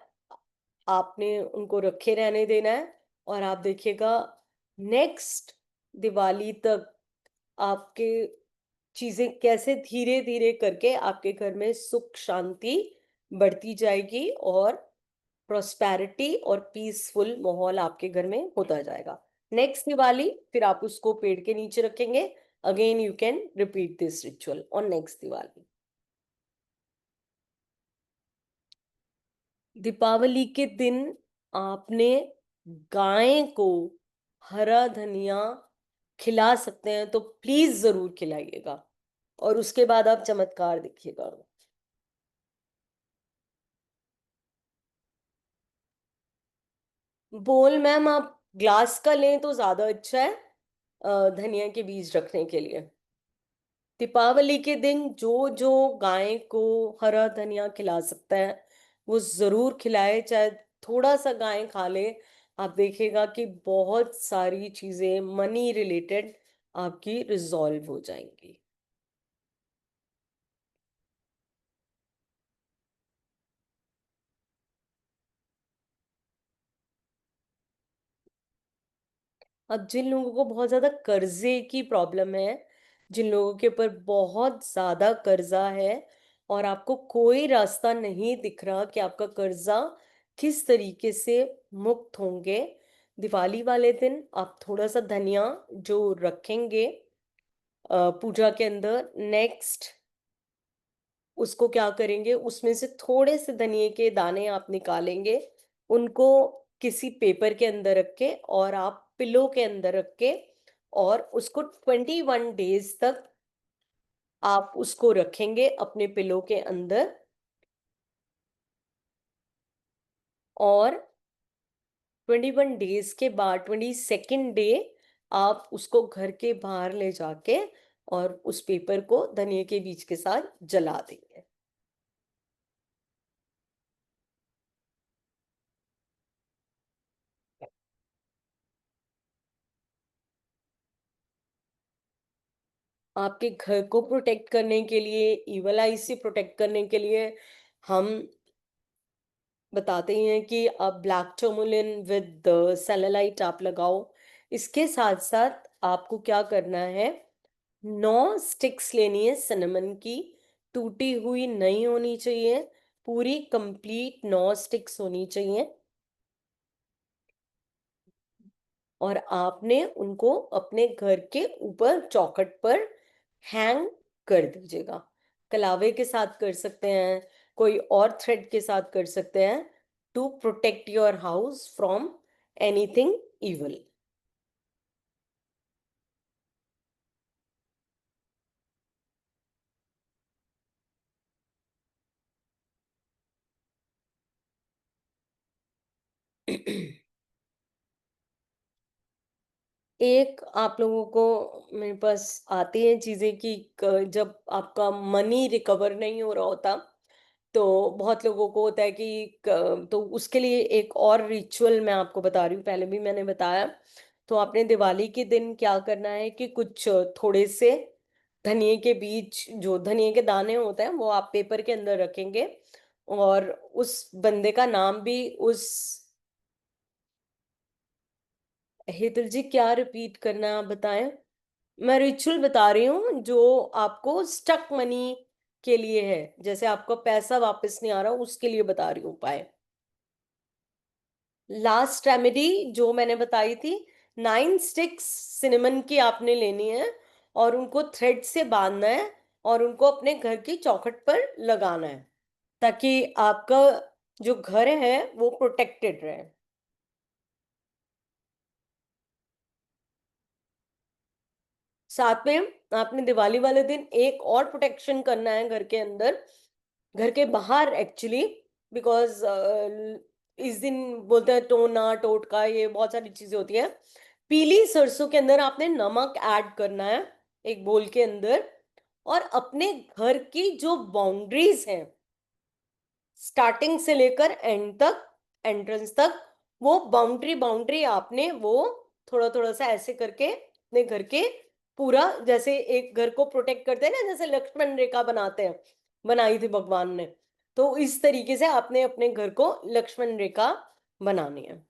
[SPEAKER 1] आपने उनको रखे रहने देना है। और आप देखिएगा नेक्स्ट दिवाली तक आपके चीजें कैसे धीरे धीरे करके आपके घर में सुख शांति बढ़ती जाएगी और प्रोस्पैरिटी और पीसफुल माहौल आपके घर में होता जाएगा। नेक्स्ट दिवाली फिर आप उसको पेड़ के नीचे रखेंगे। Again you can repeat this ritual on next Diwali. Deepavali के दिन आपने गाय को हरा धनिया खिला सकते हैं तो प्लीज जरूर खिलाइएगा और उसके बाद आप चमत्कार देखिएगा। बोल मैम आप ग्लास का लें तो ज्यादा अच्छा है धनिया के बीज रखने के लिए। दीपावली के दिन जो जो गाय को हरा धनिया खिला सकता है वो जरूर खिलाए, चाहे थोड़ा सा गाय खा ले। आप देखिएगा कि बहुत सारी चीजें मनी रिलेटेड आपकी रिजॉल्व हो जाएंगी। अब जिन लोगों को बहुत ज्यादा कर्जे की प्रॉब्लम है, जिन लोगों के ऊपर बहुत ज्यादा कर्जा है और आपको कोई रास्ता नहीं दिख रहा कि आपका कर्जा किस तरीके से मुक्त होंगे, दिवाली वाले दिन आप थोड़ा सा धनिया जो रखेंगे पूजा के अंदर, नेक्स्ट उसको क्या करेंगे, उसमें से थोड़े से धनिए के दाने आप निकालेंगे, उनको किसी पेपर के अंदर रख के और आप पिलो के अंदर रख के और उसको 21 डेज तक आप उसको रखेंगे अपने पिलो के अंदर। और 21 डेज के बाद 22nd डे आप उसको घर के बाहर ले जाके और उस पेपर को धनिए के बीज के साथ जला देंगे। आपके घर को प्रोटेक्ट करने के लिए, इवल आई से प्रोटेक्ट करने के लिए हम बताते हैं कि आप ब्लैक टर्मोलिन विद सेलेलाइट आप लगाओ। इसके साथ साथ आपको क्या करना है, 9 स्टिक्स लेनी है सिनेमन की, टूटी हुई नहीं होनी चाहिए, पूरी कंप्लीट 9 स्टिक्स होनी चाहिए। और आपने उनको अपने घर के ऊपर चौखट पर हैंग कर दीजिएगा। कलावे के साथ कर सकते हैं, कोई और थ्रेड के साथ कर सकते हैं, to protect your house from anything evil. एक आप लोगों को मेरे पास आती हैं चीजें कि जब आपका मनी रिकवर नहीं हो रहा होता तो बहुत लोगों को होता है कि तो उसके लिए एक और रिचुअल मैं आपको बता रही हूँ, पहले भी मैंने बताया। तो आपने दिवाली के दिन क्या करना है कि कुछ थोड़े से धनिए के बीज, जो धनिए के दाने होते हैं, वो आप पेपर के अंदर रखेंगे और उस बंदे का नाम भी उस, हेतल जी क्या रिपीट करना है आप बताएं। मैं रिचुअल बता रही हूँ जो आपको स्टक मनी के लिए है, जैसे आपका पैसा वापस नहीं आ रहा उसके लिए बता रही हूँ उपाय। लास्ट रेमेडी जो मैंने बताई थी, 9 स्टिक्स सिनेमन की आपने लेनी है और उनको थ्रेड से बांधना है और उनको अपने घर की चौखट पर लगाना है ताकि आपका जो घर है वो प्रोटेक्टेड रहे। साथ में आपने दिवाली वाले दिन एक और प्रोटेक्शन करना है घर के अंदर, घर के बाहर एक्चुअली, बिकॉज इस दिन बोलते हैं टोना टोटका, ये बहुत सारी चीजें होती हैं। पीली सरसों के अंदर आपने नमक ऐड करना है एक बोल के अंदर, और अपने घर की जो बाउंड्रीज हैं स्टार्टिंग से लेकर एंड तक, एंट्रेंस तक, वो बाउंड्री बाउंड्री आपने वो थोड़ा थोड़ा सा ऐसे करके अपने घर के पूरा, जैसे एक घर को प्रोटेक्ट करते हैं ना, जैसे लक्ष्मण रेखा बनाते हैं, बनाई थी भगवान ने, तो इस तरीके से आपने अपने घर को लक्ष्मण रेखा बनानी है।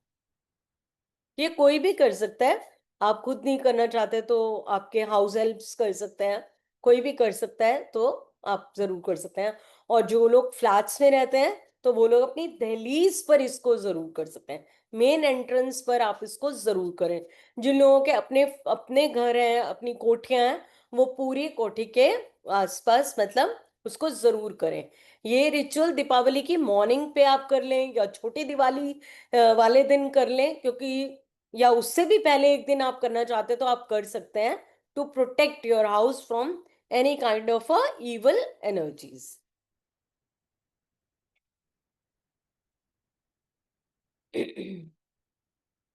[SPEAKER 1] ये कोई भी कर सकता है, आप खुद नहीं करना चाहते तो आपके हाउस हेल्प्स कर सकते हैं, कोई भी कर सकता है, तो आप जरूर कर सकते हैं। और जो लोग फ्लैट्स में रहते हैं तो वो लोग अपनी दहलीज पर इसको जरूर कर सकते हैं। मेन एंट्रेंस पर आप इसको जरूर करें। जिन लोगों के अपने अपने घर हैं, अपनी कोठियां हैं, वो पूरी कोठी के आसपास मतलब उसको जरूर करें। ये रिचुअल दीपावली की मॉर्निंग पे आप कर लें या छोटी दिवाली वाले दिन कर लें, क्योंकि या उससे भी पहले एक दिन आप करना चाहते हैं तो आप कर सकते हैं, to protect your house from any kind of a evil energies.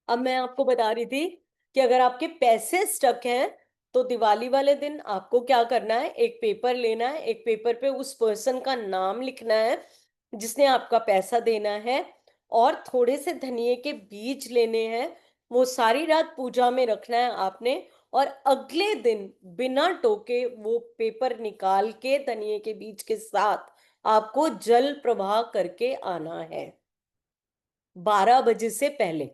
[SPEAKER 1] अब मैं आपको बता रही थी कि अगर आपके पैसे स्टक हैं तो दिवाली वाले दिन आपको क्या करना है, एक पेपर लेना है, एक पेपर पे उस पर्सन का नाम लिखना है जिसने आपका पैसा देना है, और थोड़े से धनिए के बीज लेने हैं, वो सारी रात पूजा में रखना है आपने। और अगले दिन बिना टोके वो पेपर निकाल के धनिए के बीज के साथ आपको जल प्रवाह करके आना है 12 बजे से पहले।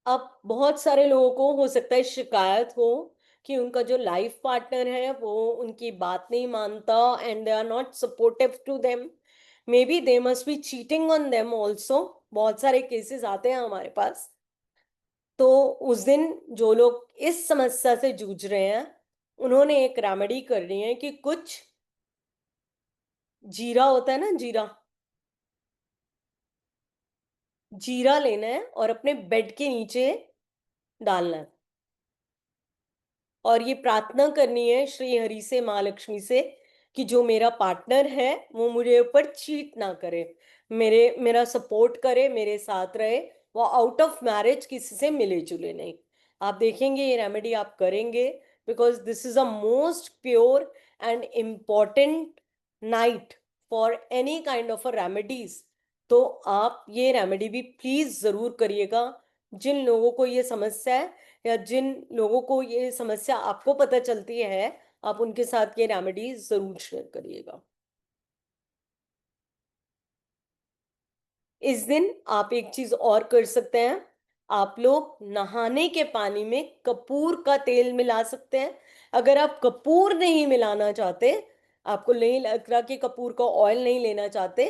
[SPEAKER 1] अब बहुत सारे लोगों को हो सकता है शिकायत हो कि उनका जो लाइफ पार्टनर है वो उनकी बात नहीं मानता, and they are not supportive to them. Maybe they must be cheating on them also. बहुत सारे केसेस आते हैं हमारे पास। तो उस दिन जो लोग इस समस्या से जूझ रहे हैं उन्होंने एक रेमेडी करनी है कि कुछ जीरा होता है ना, जीरा, जीरा लेना है और अपने बेड के नीचे डालना है। और ये प्रार्थना करनी है श्री हरि से, माँ लक्ष्मी से, कि जो मेरा पार्टनर है वो मुझे ऊपर चीट ना करे, मेरा सपोर्ट करे, मेरे साथ रहे, वो आउट ऑफ मैरिज किसी से मिले जुले नहीं। आप देखेंगे ये रेमेडी आप करेंगे, because this is a most pure and important night for any kind of a remedies. तो आप ये रेमेडी भी प्लीज जरूर करिएगा। जिन लोगों को ये समस्या है या जिन लोगों को ये समस्या आपको पता चलती है, आप उनके साथ ये रेमेडी जरूर शेयर करिएगा। इस दिन आप एक चीज और कर सकते हैं। आप लोग नहाने के पानी में कपूर का तेल मिला सकते हैं। अगर आप कपूर नहीं मिलाना चाहते, आपको नहीं लग रहा कि कपूर का ऑयल नहीं लेना चाहते,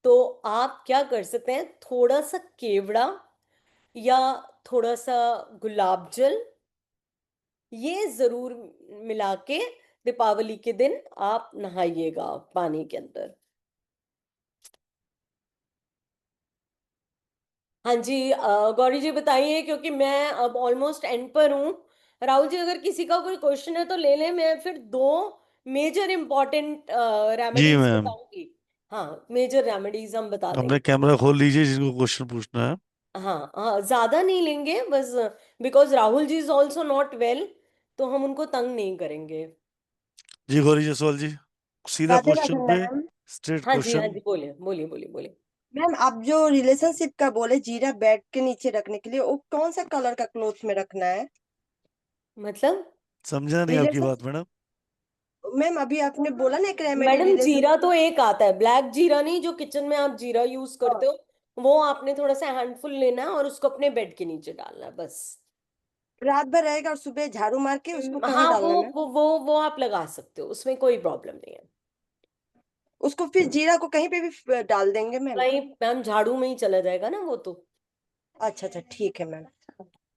[SPEAKER 1] तो आप क्या कर सकते हैं, थोड़ा सा केवड़ा या थोड़ा सा गुलाब जल, ये जरूर मिला के दीपावली के दिन आप नहाइएगा पानी के अंदर। हाँ जी, गौरी जी बताइए, क्योंकि मैं अब ऑलमोस्ट एंड पर हूँ। राहुल जी अगर किसी का कोई क्वेश्चन है तो ले लें, मैं फिर दो मेजर इम्पोर्टेंट
[SPEAKER 2] जी
[SPEAKER 1] रेमेडीज
[SPEAKER 2] मैम।
[SPEAKER 1] बताऊंगी। हाँ, मेजर रेमेडीज हम बता
[SPEAKER 2] अपने
[SPEAKER 1] देंगे।
[SPEAKER 2] कैमरा खोल लीजिए जिसको क्वेश्चन पूछना है।
[SPEAKER 1] हाँ हाँ, ज्यादा नहीं लेंगे बस, because Rahul ji is also not well, तो हम उनको तंग नहीं करेंगे।
[SPEAKER 2] जी गौरी जसवाल जी, सीधा
[SPEAKER 3] राधे राधे
[SPEAKER 2] क्वेश्चन पे,
[SPEAKER 3] मैम।
[SPEAKER 2] स्ट्रेट
[SPEAKER 1] हाँ जी, हाँ
[SPEAKER 2] क्वेश्चन।
[SPEAKER 1] जी, बोलिए बोलिए बोलिए बोलिए।
[SPEAKER 3] मैम आप जो रिलेशनशिप का बोले जीरा बेड के नीचे रखने के लिए, वो कौन सा कलर का क्लोथ में रखना है?
[SPEAKER 1] मतलब
[SPEAKER 2] समझा नहीं आपकी
[SPEAKER 3] रिलेशन
[SPEAKER 2] बात मैडम।
[SPEAKER 3] मैम अभी आपने बोला ना एक रेमेडी
[SPEAKER 1] मैडम जीरा
[SPEAKER 3] रिलेशनशिप।
[SPEAKER 1] तो एक आता है, ब्लैक जीरा नहीं, जो किचन में आप जीरा यूज करते हो, वो आपने थोड़ा सा हैंडफुल लेना है और उसको अपने बेड के नीचे डालना है बस।
[SPEAKER 3] रात भर रहेगा और सुबह झाड़ू मार के उसको कहाँ
[SPEAKER 1] हाँ,
[SPEAKER 3] डालना है मैम?
[SPEAKER 1] वो आप लगा सकते हो, उसमें कोई प्रॉब्लम नहीं है।
[SPEAKER 3] उसको फिर जीरा को कहीं पे भी डाल देंगे मैम?
[SPEAKER 1] भाई मैम, झाड़ू में ही चला जाएगा ना वो तो।
[SPEAKER 3] अच्छा अच्छा ठीक है मैम।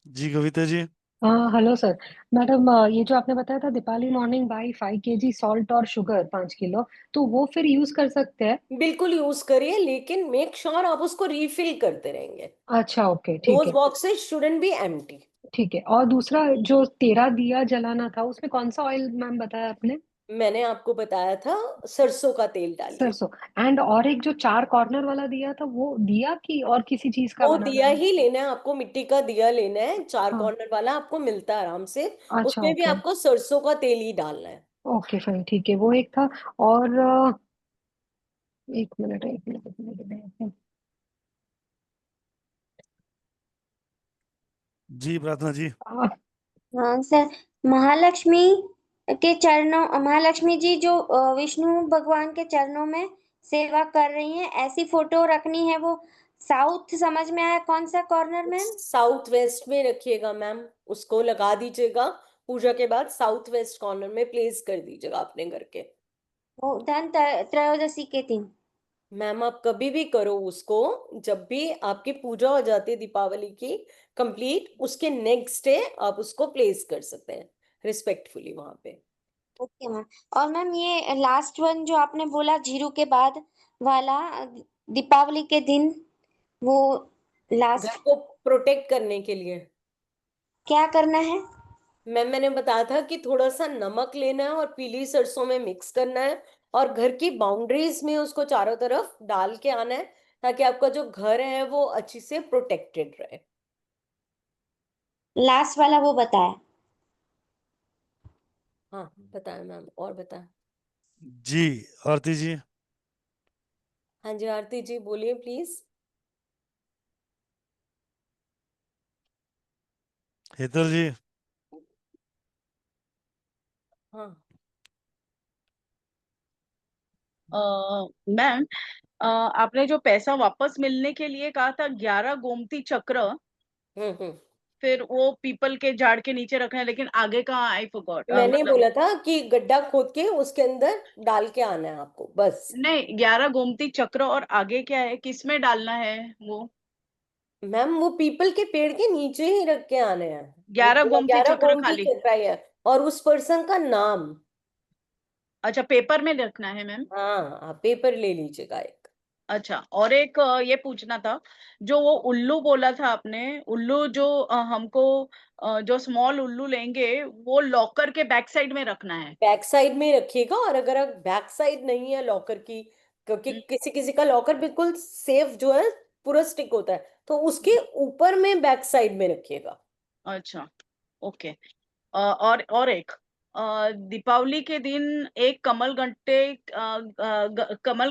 [SPEAKER 2] जी कविता जी।
[SPEAKER 4] हाँ हेलो सर। मैडम ये जो आपने बताया था Deepavali morning by 5 kg salt और शुगर 5 किलो, तो वो फिर यूज कर सकते हैं?
[SPEAKER 1] बिल्कुल यूज करिए, लेकिन मेक श्योर आप उसको रिफिल करते रहेंगे।
[SPEAKER 4] अच्छा ओके ठीक
[SPEAKER 1] दोज
[SPEAKER 4] है।
[SPEAKER 1] Boxes shouldn't be empty.
[SPEAKER 4] ठीक है, और दूसरा जो 13 दिया जलाना था उसमें कौन सा ऑयल मैम बताया आपने?
[SPEAKER 1] मैंने आपको बताया था, सरसों का तेल डालिए।
[SPEAKER 4] सरसों। एंड और एक जो 4 कॉर्नर वाला दिया था वो दिया कि और किसी चीज का
[SPEAKER 1] वो
[SPEAKER 4] बनाना
[SPEAKER 1] दिया
[SPEAKER 4] है?
[SPEAKER 1] ही लेना है आपको, मिट्टी का दिया लेना है, चार
[SPEAKER 4] हाँ।
[SPEAKER 1] कॉर्नर वाला आपको मिलता है आराम से।
[SPEAKER 4] अच्छा
[SPEAKER 1] उसमें भी
[SPEAKER 4] ओके।
[SPEAKER 1] आपको सरसों का तेल ही डालना है।
[SPEAKER 4] ओके फाइन ठीक है, वो एक था। और एक मिनट एक मिनट एक मिनट, एक मिनट।
[SPEAKER 2] जी प्रार्थना जी।
[SPEAKER 5] हाँ सर, महालक्ष्मी महालक्ष्मी जी जो विष्णु भगवान के चरणों में सेवा कर रही हैं, ऐसी फोटो रखनी है। वो साउथ समझ में आया, कौन सा कॉर्नर मैम?
[SPEAKER 1] साउथ वेस्ट में रखिएगा मैम, उसको लगा दीजिएगा, पूजा के बाद साउथ वेस्ट कॉर्नर में प्लेस कर दीजिएगा अपने घर के।
[SPEAKER 5] वो त्रयोदशी के दिन।
[SPEAKER 1] मैम आप कभी भी करो उसको, जब भी आपकी पूजा हो जाती है दीपावली की कंप्लीट, उसके नेक्स्ट डे आप उसको प्लेस कर सकते हैं रिस्पेक्टफुली वहां पे।
[SPEAKER 5] Okay ma'am. और मैम ये लास्ट वन जो आपने बोला जीरो के बाद वाला, दीपावली के दिन, वो
[SPEAKER 1] घर
[SPEAKER 5] लास्ट
[SPEAKER 1] को प्रोटेक्ट करने के लिए
[SPEAKER 5] क्या करना है?
[SPEAKER 1] मैंने बताया था कि थोड़ा सा नमक लेना है और पीली सरसों में मिक्स करना है, और घर की बाउंड्रीज में उसको चारों तरफ डाल के आना है, ताकि आपका जो घर है वो अच्छी से प्रोटेक्टेड रहे।
[SPEAKER 5] लास्ट वाला वो बताया।
[SPEAKER 1] हाँ बताएं मैम, और बताएं।
[SPEAKER 2] जी आरती जी।
[SPEAKER 1] हाँ जी आरती जी बोलिए प्लीज।
[SPEAKER 2] हेतल जी।
[SPEAKER 1] हाँ।
[SPEAKER 6] मैम, आपने जो पैसा वापस मिलने के लिए कहा था 11 गोमती चक्र,
[SPEAKER 1] हम्म।
[SPEAKER 6] फिर वो पीपल के झाड़ के नीचे रखना है, लेकिन आगे का आई फॉरगॉट,
[SPEAKER 1] मैंने
[SPEAKER 6] मतलब
[SPEAKER 1] बोला था कि गड्ढा खोद के उसके अंदर डाल के आना है आपको बस।
[SPEAKER 6] नहीं, 11 गोमती चक्र और आगे क्या है, किस में डालना है वो?
[SPEAKER 1] मैम वो पीपल के पेड़ के नीचे ही रख के आने हैं। वो
[SPEAKER 6] 11
[SPEAKER 1] पूरा
[SPEAKER 6] गोमती
[SPEAKER 1] 11
[SPEAKER 6] चक्र
[SPEAKER 1] गोमती
[SPEAKER 6] खाली?
[SPEAKER 1] चक्र है, और उस पर्सन का नाम।
[SPEAKER 6] अच्छा, पेपर में रखना है मैम।
[SPEAKER 1] हाँ आप पेपर ले लीजिएगा एक।
[SPEAKER 6] अच्छा, और एक ये पूछना था, जो वो उल्लू बोला था आपने, उल्लू जो हमको जो स्मॉल उल्लू लेंगे, वो लॉकर के बैक साइड में रखना है।
[SPEAKER 1] बैक साइड में रखिएगा, और अगर बैक साइड नहीं है लॉकर की, क्योंकि
[SPEAKER 6] हम्म,
[SPEAKER 1] किसी किसी का लॉकर बिल्कुल सेफ जो है पूरा स्टिक होता है, तो उसके ऊपर में बैक साइड में रखिएगा।
[SPEAKER 6] अच्छा, ओके। और एक, दीपावली के दिन एक कमल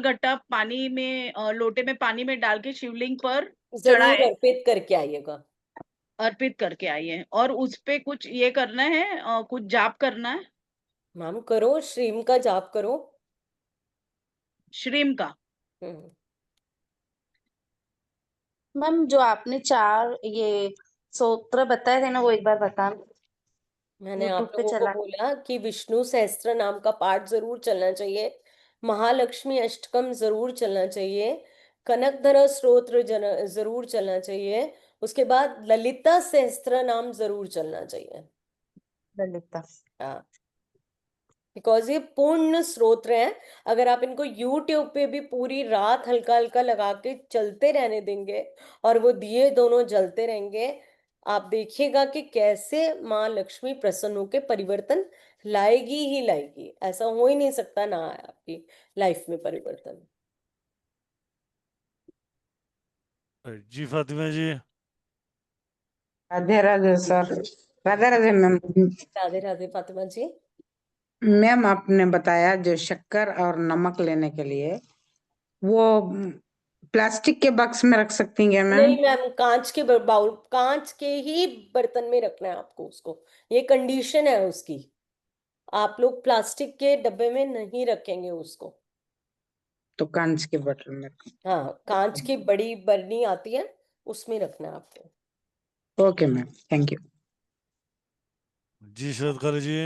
[SPEAKER 6] गट्टा पानी में, लोटे में पानी में डाल के शिवलिंग पर
[SPEAKER 1] जरूर
[SPEAKER 6] चढ़ाए,
[SPEAKER 1] अर्पित करके आइएगा।
[SPEAKER 6] अर्पित करके आइए, और उस पे कुछ ये करना है, कुछ जाप करना है,
[SPEAKER 1] मैम करो, श्रीम का जाप करो।
[SPEAKER 6] श्रीम का।
[SPEAKER 1] हम्म।
[SPEAKER 7] मैम जो आपने चार ये सूत्र बताए थे ना, वो एक बार बताना।
[SPEAKER 1] मैंने आप
[SPEAKER 7] यूट्यूब पे
[SPEAKER 1] लोगों को
[SPEAKER 7] चला।
[SPEAKER 1] बोला कि विष्णु सहस्त्र नाम का पाठ जरूर चलना चाहिए, महालक्ष्मी अष्टकम जरूर चलना चाहिए, कनकधरा स्तोत्र जरूर चलना चाहिए, उसके बाद ललिता सहस्त्र नाम जरूर चलना चाहिए।
[SPEAKER 7] ललिता।
[SPEAKER 1] हाँ, बिकॉज ये पूर्ण स्रोत्र हैं। अगर आप इनको यूट्यूब पे भी पूरी रात हल्का हल्का लगा के चलते रहने देंगे, और वो दिए दोनों जलते रहेंगे, आप देखिएगा कि कैसे माँ लक्ष्मी प्रसन्न होकर परिवर्तन लाएगी ही लाएगी। ऐसा हो ही नहीं सकता ना आए आपकी लाइफ में परिवर्तन।
[SPEAKER 2] जी फातिमा जी।
[SPEAKER 8] राधे राधे सर। राधे राधे मैम।
[SPEAKER 1] राधे राधे फातिमा जी।
[SPEAKER 8] मैम आपने बताया जो शक्कर और नमक लेने के लिए, वो प्लास्टिक के बॉक्स में रख सकती हैं मैम?
[SPEAKER 1] नहीं मैम, कांच के बाउल, कांच के ही बर्तन में रखना है आपको उसको, ये कंडीशन है उसकी। आप लोग प्लास्टिक के डब्बे में नहीं रखेंगे उसको।
[SPEAKER 8] तो कांच के बॉटल में।
[SPEAKER 1] हाँ कांच की बड़ी बरनी आती है, उसमें रखना है आपको।
[SPEAKER 8] Okay ma'am, thank you.
[SPEAKER 2] जी शरद काले जी।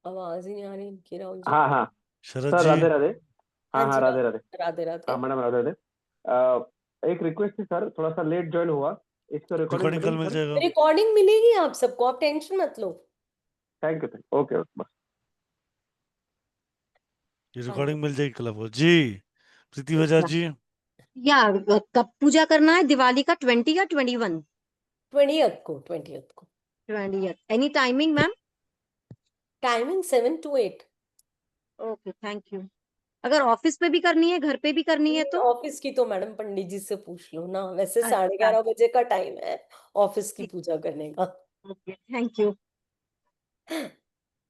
[SPEAKER 1] आवाज ही नहीं आ रही इनकी, राहुल जी।
[SPEAKER 9] हाँ हाँ
[SPEAKER 2] शरद
[SPEAKER 9] सर,
[SPEAKER 2] जी।
[SPEAKER 9] राधे राधे।
[SPEAKER 1] हाँ
[SPEAKER 9] हाँ हाँ,
[SPEAKER 1] जी
[SPEAKER 9] राधे राधे।
[SPEAKER 1] राधे राधे।
[SPEAKER 9] हाँ मैडम, राधे राधे। एक रिक्वेस्ट है सर, थोड़ा सा लेट ज्वाइन हुआ, इसका रिकॉर्डिंग
[SPEAKER 2] रिकॉर्डिंग कल
[SPEAKER 9] मिलेगी
[SPEAKER 2] मिल
[SPEAKER 9] सर?
[SPEAKER 2] जाएगा।
[SPEAKER 1] रिकॉर्डिंग मिलेगी आप सबको, आप टेंशन मत लो।
[SPEAKER 9] थैंक यू, ओके ओके, बस।
[SPEAKER 2] ये
[SPEAKER 1] हाँ जी।
[SPEAKER 2] रिकॉर्डिंग मिल जाएगी कल आपको जी। प्रीति बजाज जी।
[SPEAKER 10] या कब पूजा करना है दिवाली का, 20 या 21?
[SPEAKER 1] 20th को, 20th को।
[SPEAKER 10] 20। Any timing ma'am?
[SPEAKER 1] Timing 7 to 8।
[SPEAKER 10] Okay thank you. अगर ऑफिस पे भी करनी है, घर पे भी करनी है तो?
[SPEAKER 1] ऑफिस की तो मैडम पंडित जी से पूछ लो ना, वैसे साढ़े
[SPEAKER 10] अच्छा।
[SPEAKER 1] 11 बजे का टाइम है ऑफिस की पूजा करने का।
[SPEAKER 10] Okay thank you.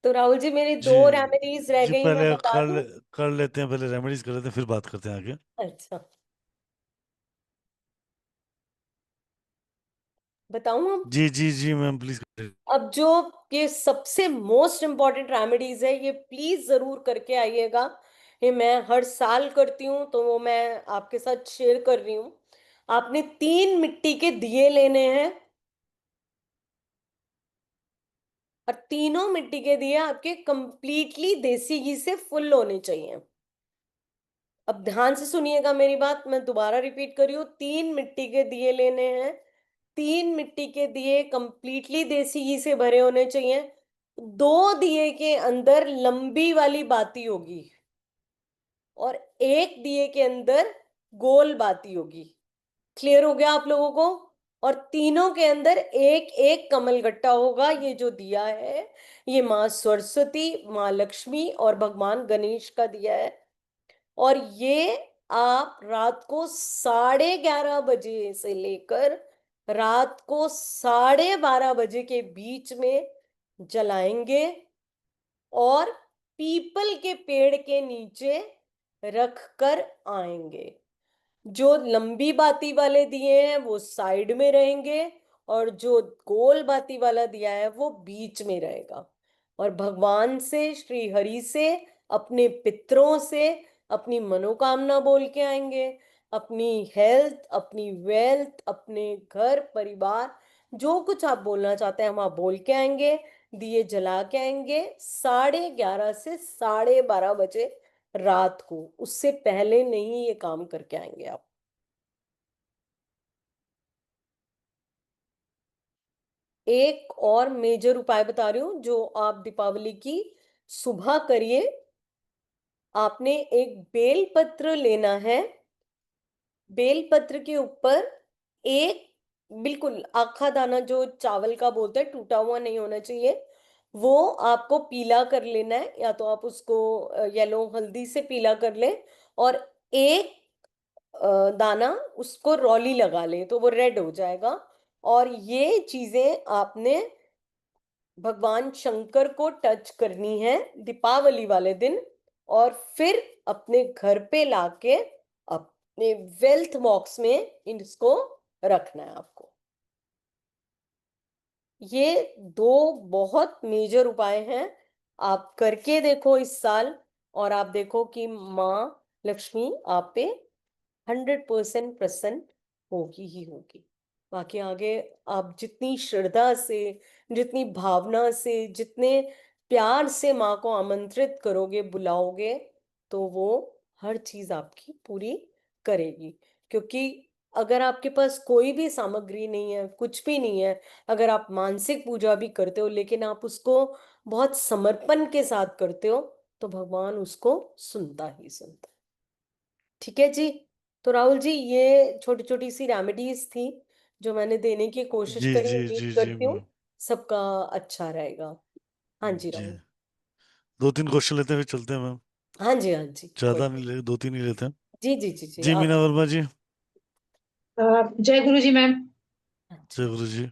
[SPEAKER 1] तो राहुल जी मेरी
[SPEAKER 2] जी
[SPEAKER 1] 2 रेमेडीज रह
[SPEAKER 2] जी
[SPEAKER 1] गई, मैं
[SPEAKER 2] पहले
[SPEAKER 1] बता
[SPEAKER 2] कर
[SPEAKER 1] दूं?
[SPEAKER 2] कर लेते हैं, पहले रेमेडीज कर लेते हैं, फिर बात करते हैं आगे।
[SPEAKER 1] अच्छा। बताऊं अब?
[SPEAKER 2] जी मैम प्लीज करिए।
[SPEAKER 1] अब जो ये सबसे मोस्ट इम्पॉर्टेंट रेमेडीज है, ये प्लीज जरूर करके आइएगा। ये मैं हर साल करती हूँ, तो वो मैं आपके साथ शेयर कर रही हूँ। आपने 3 मिट्टी के दिए लेने हैं, और तीनों मिट्टी के दिए आपके कंप्लीटली देसी घी से फुल होने चाहिए। अब ध्यान से सुनिएगा मेरी बात, मैं दोबारा रिपीट कर रही हूँ। 3 मिट्टी के दिए लेने हैं, 3 मिट्टी के दिए कंप्लीटली देसी घी से भरे होने चाहिए। 2 दिए के अंदर लंबी वाली बाती होगी, और 1 दिए के अंदर गोल बाती होगी। क्लियर हो गया आप लोगों को? और तीनों के अंदर एक एक कमलगट्टा होगा। ये जो दिया है, ये माँ सरस्वती, माँ लक्ष्मी और भगवान गणेश का दिया है। और ये आप रात को 11:30 बजे से लेकर रात को 12:30 बजे के बीच में जलाएंगे, और पीपल के पेड़ के नीचे रख कर आएंगे। जो लंबी बाती वाले दिए हैं वो साइड में रहेंगे, और जो गोल बाती वाला दिया है वो बीच में रहेगा। और भगवान से, श्री हरि से, अपने पितरों से अपनी मनोकामना बोल के आएंगे। अपनी हेल्थ, अपनी वेल्थ, अपने घर परिवार, जो कुछ आप बोलना चाहते हैं वहां बोल के आएंगे। दिए जला के आएंगे 11:30 से 12:30 बजे रात को। उससे पहले नहीं ये काम करके आएंगे आप। एक और मेजर उपाय बता रही हूँ जो आप दीपावली की सुबह करिए। आपने एक बेलपत्र लेना है। बेलपत्र के ऊपर एक बिल्कुल आखा दाना, जो चावल का बोलते हैं, टूटा हुआ नहीं होना चाहिए, वो आपको पीला कर लेना है। या तो आप उसको येलो हल्दी से पीला कर लें, और एक दाना उसको रौली लगा लें तो वो रेड हो जाएगा। और ये चीजें आपने भगवान शंकर को टच करनी है दीपावली वाले दिन, और फिर अपने घर पे लाके अपने वेल्थ बॉक्स में इसको रखना है आपको। ये 2 बहुत मेजर उपाय हैं, आप करके देखो इस साल, और आप देखो कि माँ लक्ष्मी आप पे 100% प्रसन्न होगी ही होगी। बाकी आगे आप जितनी श्रद्धा से, जितनी भावना से, जितने प्यार से माँ को आमंत्रित करोगे, बुलाओगे, तो वो हर चीज आपकी पूरी करेगी। क्योंकि अगर आपके पास कोई भी सामग्री नहीं है, कुछ भी नहीं है, अगर आप मानसिक पूजा भी करते हो लेकिन आप उसको बहुत समर्पण के साथ करते हो, तो भगवान उसको सुनता ही सुनता है। ठीक है जी। तो राहुल जी, ये छोटी छोटी सी रेमेडीज थी जो मैंने देने की कोशिश
[SPEAKER 2] जी
[SPEAKER 1] करी।
[SPEAKER 2] जी
[SPEAKER 1] उम्मीद
[SPEAKER 2] जी जी
[SPEAKER 1] करती हूँ
[SPEAKER 2] मैम।
[SPEAKER 1] सबका अच्छा रहेगा। हाँ जी
[SPEAKER 2] जी
[SPEAKER 1] राहुल।
[SPEAKER 2] 2-3 क्वेश्चन लेते हैं फिर चलते हैं मैम।
[SPEAKER 1] हाँ जी, हाँ जी, कोई
[SPEAKER 2] ज्यादा
[SPEAKER 1] बात।
[SPEAKER 2] नहीं ले, 2-3 ही लेते हैं।
[SPEAKER 1] जी जी जी जी,
[SPEAKER 2] जी
[SPEAKER 1] आप।
[SPEAKER 2] मीना वर्मा जी।
[SPEAKER 11] जय गुरु जी मैम।
[SPEAKER 1] हाँ जी।
[SPEAKER 2] जय गुरु जी।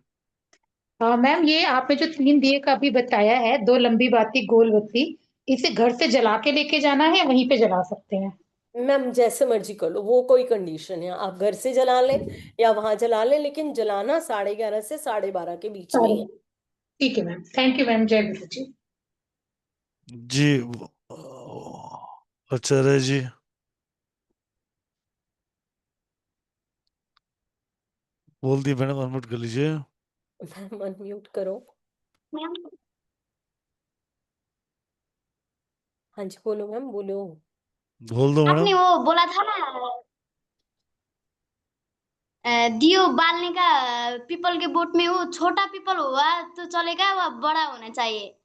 [SPEAKER 11] मैम, ये आपने जो 3 दिए का अभी बताया है, 2 लंबी बाती, गोल बत्ती, इसे घर से जला के लेके जाना है या वहीं पे जला सकते हैं?
[SPEAKER 1] मैम जैसे मर्जी कर लो, वो कोई कंडीशन है, आप घर से जला लें या वहां जला लें, लेकिन जलाना 11:30 से 12:30 के बीच में ही है।
[SPEAKER 11] ठीक है मैम, थैंक यू मैम, जय गुरु जी।
[SPEAKER 2] जी आचार्य जी। बोल दिए मैडम, अनम्यूट कर लीजिए।
[SPEAKER 1] मैम अनम्यूट करो। हाँ जी, बोलो मैम, बोलो।
[SPEAKER 2] बोल दो
[SPEAKER 5] आपने
[SPEAKER 2] मैडम।
[SPEAKER 5] वो बोला था ना, दियो बालने का, पीपल के बोट में वो छोटा पीपल हुआ तो चलेगा, वह बड़ा होना चाहिए?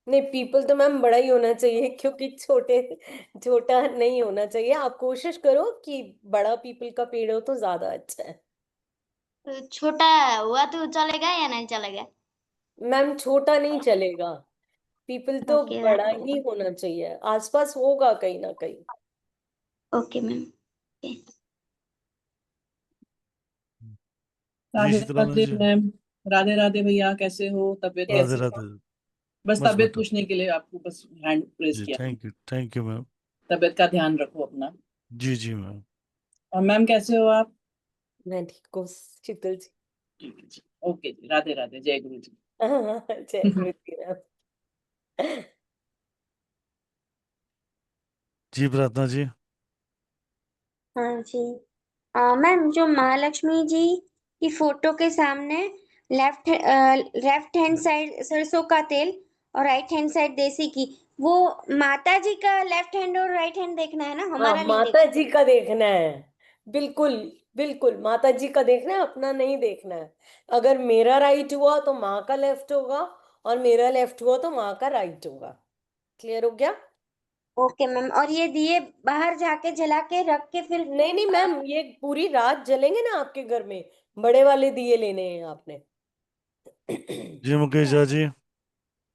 [SPEAKER 1] नहीं, पीपल तो मैम बड़ा ही होना चाहिए, क्योंकि छोटा नहीं होना चाहिए। आप कोशिश करो कि बड़ा पीपल का पेड़ हो तो ज्यादा अच्छा है।
[SPEAKER 5] तो छोटा हुआ तो चलेगा या नहीं चलेगा?
[SPEAKER 1] मैम छोटा नहीं चलेगा, पीपल तो
[SPEAKER 5] ओके
[SPEAKER 1] बड़ा ही होना चाहिए, आसपास होगा कहीं ना कहीं।
[SPEAKER 5] Okay ma'am.
[SPEAKER 2] जी
[SPEAKER 12] राधे
[SPEAKER 2] शीतलानंद
[SPEAKER 12] राधे
[SPEAKER 2] जी।
[SPEAKER 12] मैम। राधे राधे भैया, कैसे हो? तबीयत
[SPEAKER 2] राधे
[SPEAKER 12] कैसी है?
[SPEAKER 2] राधे।
[SPEAKER 12] बस
[SPEAKER 2] मस्त
[SPEAKER 12] तबीयत
[SPEAKER 2] बेटा।
[SPEAKER 12] पूछने के लिए आपको बस हैंड प्रेस
[SPEAKER 2] जी
[SPEAKER 12] किया।
[SPEAKER 2] Thank you ma'am.
[SPEAKER 12] तबीयत का ध्यान रखो अपना।
[SPEAKER 2] जी मैम।
[SPEAKER 12] और मैम कैसे हो आप?
[SPEAKER 1] मैं ठीक हूँ शीतल जी।
[SPEAKER 12] ठीक है जी। ओके जी, राधे राधे, जय गुरु जी।
[SPEAKER 1] जय गुरु जी मैम।
[SPEAKER 2] जी प्रार्थना जी।
[SPEAKER 5] हाँ जी। मैम, जो महालक्ष्मी जी की फोटो के सामने लेफ्ट हैंड साइड सरसों का तेल और राइट हैंड साइड देसी घी, वो माता जी का लेफ्ट हैंड और राइट हैंड देखना है ना,
[SPEAKER 1] हाँ,
[SPEAKER 5] हमारा नहीं
[SPEAKER 1] माता
[SPEAKER 5] देखना।
[SPEAKER 1] जी का देखना है। बिल्कुल बिल्कुल, माता जी का देखना है, अपना नहीं देखना है। अगर मेरा राइट हुआ तो माँ का लेफ्ट होगा, और मेरा लेफ्ट हुआ तो माँ का राइट होगा। क्लियर हो गया?
[SPEAKER 5] Okay ma'am. और ये दिए बाहर जाके जला के रख के फिर
[SPEAKER 1] नहीं नहीं मैम, ये पूरी रात जलेंगे ना आपके घर में। बड़े वाले दिए लेने हैं आपने।
[SPEAKER 2] जी मुकेश झा जी।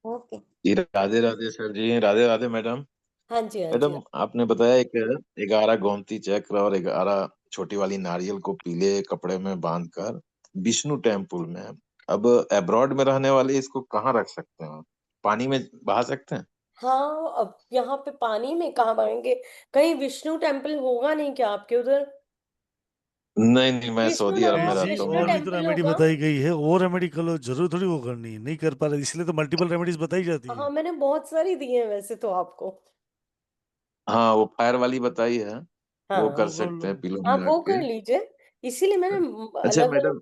[SPEAKER 5] ओके।
[SPEAKER 13] जी राधे राधे सर जी, राधे राधे मैडम।
[SPEAKER 1] हाँ जी, हाँ जी।
[SPEAKER 13] मैडम आपने बताया एक 11 गोमती चक्र और 11 छोटी वाली नारियल को पीले कपड़े में बांधकर विष्णु टेम्पल में, अब अब्रॉड में रहने वाले इसको कहाँ रख सकते हैं? पानी में बहा सकते हैं?
[SPEAKER 1] हाँ, अब यहाँ पे पानी में कहाँ पाएंगे? कहीं विष्णु टेम्पल होगा नहीं क्या आपके उधर?
[SPEAKER 13] नहीं नहीं, मैं
[SPEAKER 1] विष्णु
[SPEAKER 13] सऊदी अरब में
[SPEAKER 1] हाँ,
[SPEAKER 2] जी,
[SPEAKER 13] रहता हूँ
[SPEAKER 1] विष्णु
[SPEAKER 2] और भी
[SPEAKER 13] मैडम।
[SPEAKER 2] तो
[SPEAKER 1] टेम्पल
[SPEAKER 2] रेमेडी
[SPEAKER 1] होगा।
[SPEAKER 2] बताई गई है, और रेमेडी करो, जरूर थोड़ी वो करनी है, नहीं कर पा रहे इसलिए तो मल्टीपल रेमेडीज बताई जाती
[SPEAKER 1] हाँ,
[SPEAKER 2] है।
[SPEAKER 1] मैंने बहुत सारी दी है वैसे तो आपको।
[SPEAKER 13] हाँ, वो फायर वाली बताई है, वो
[SPEAKER 1] हाँ,
[SPEAKER 13] कर
[SPEAKER 2] वो कर
[SPEAKER 13] सकते
[SPEAKER 2] लो।
[SPEAKER 13] हैं पिलो में
[SPEAKER 1] आप
[SPEAKER 13] रख
[SPEAKER 1] वो
[SPEAKER 13] के।
[SPEAKER 1] कर लीजिए। इसीलिए मैंने
[SPEAKER 13] अच्छा
[SPEAKER 1] अलग अलग।
[SPEAKER 13] मैडम,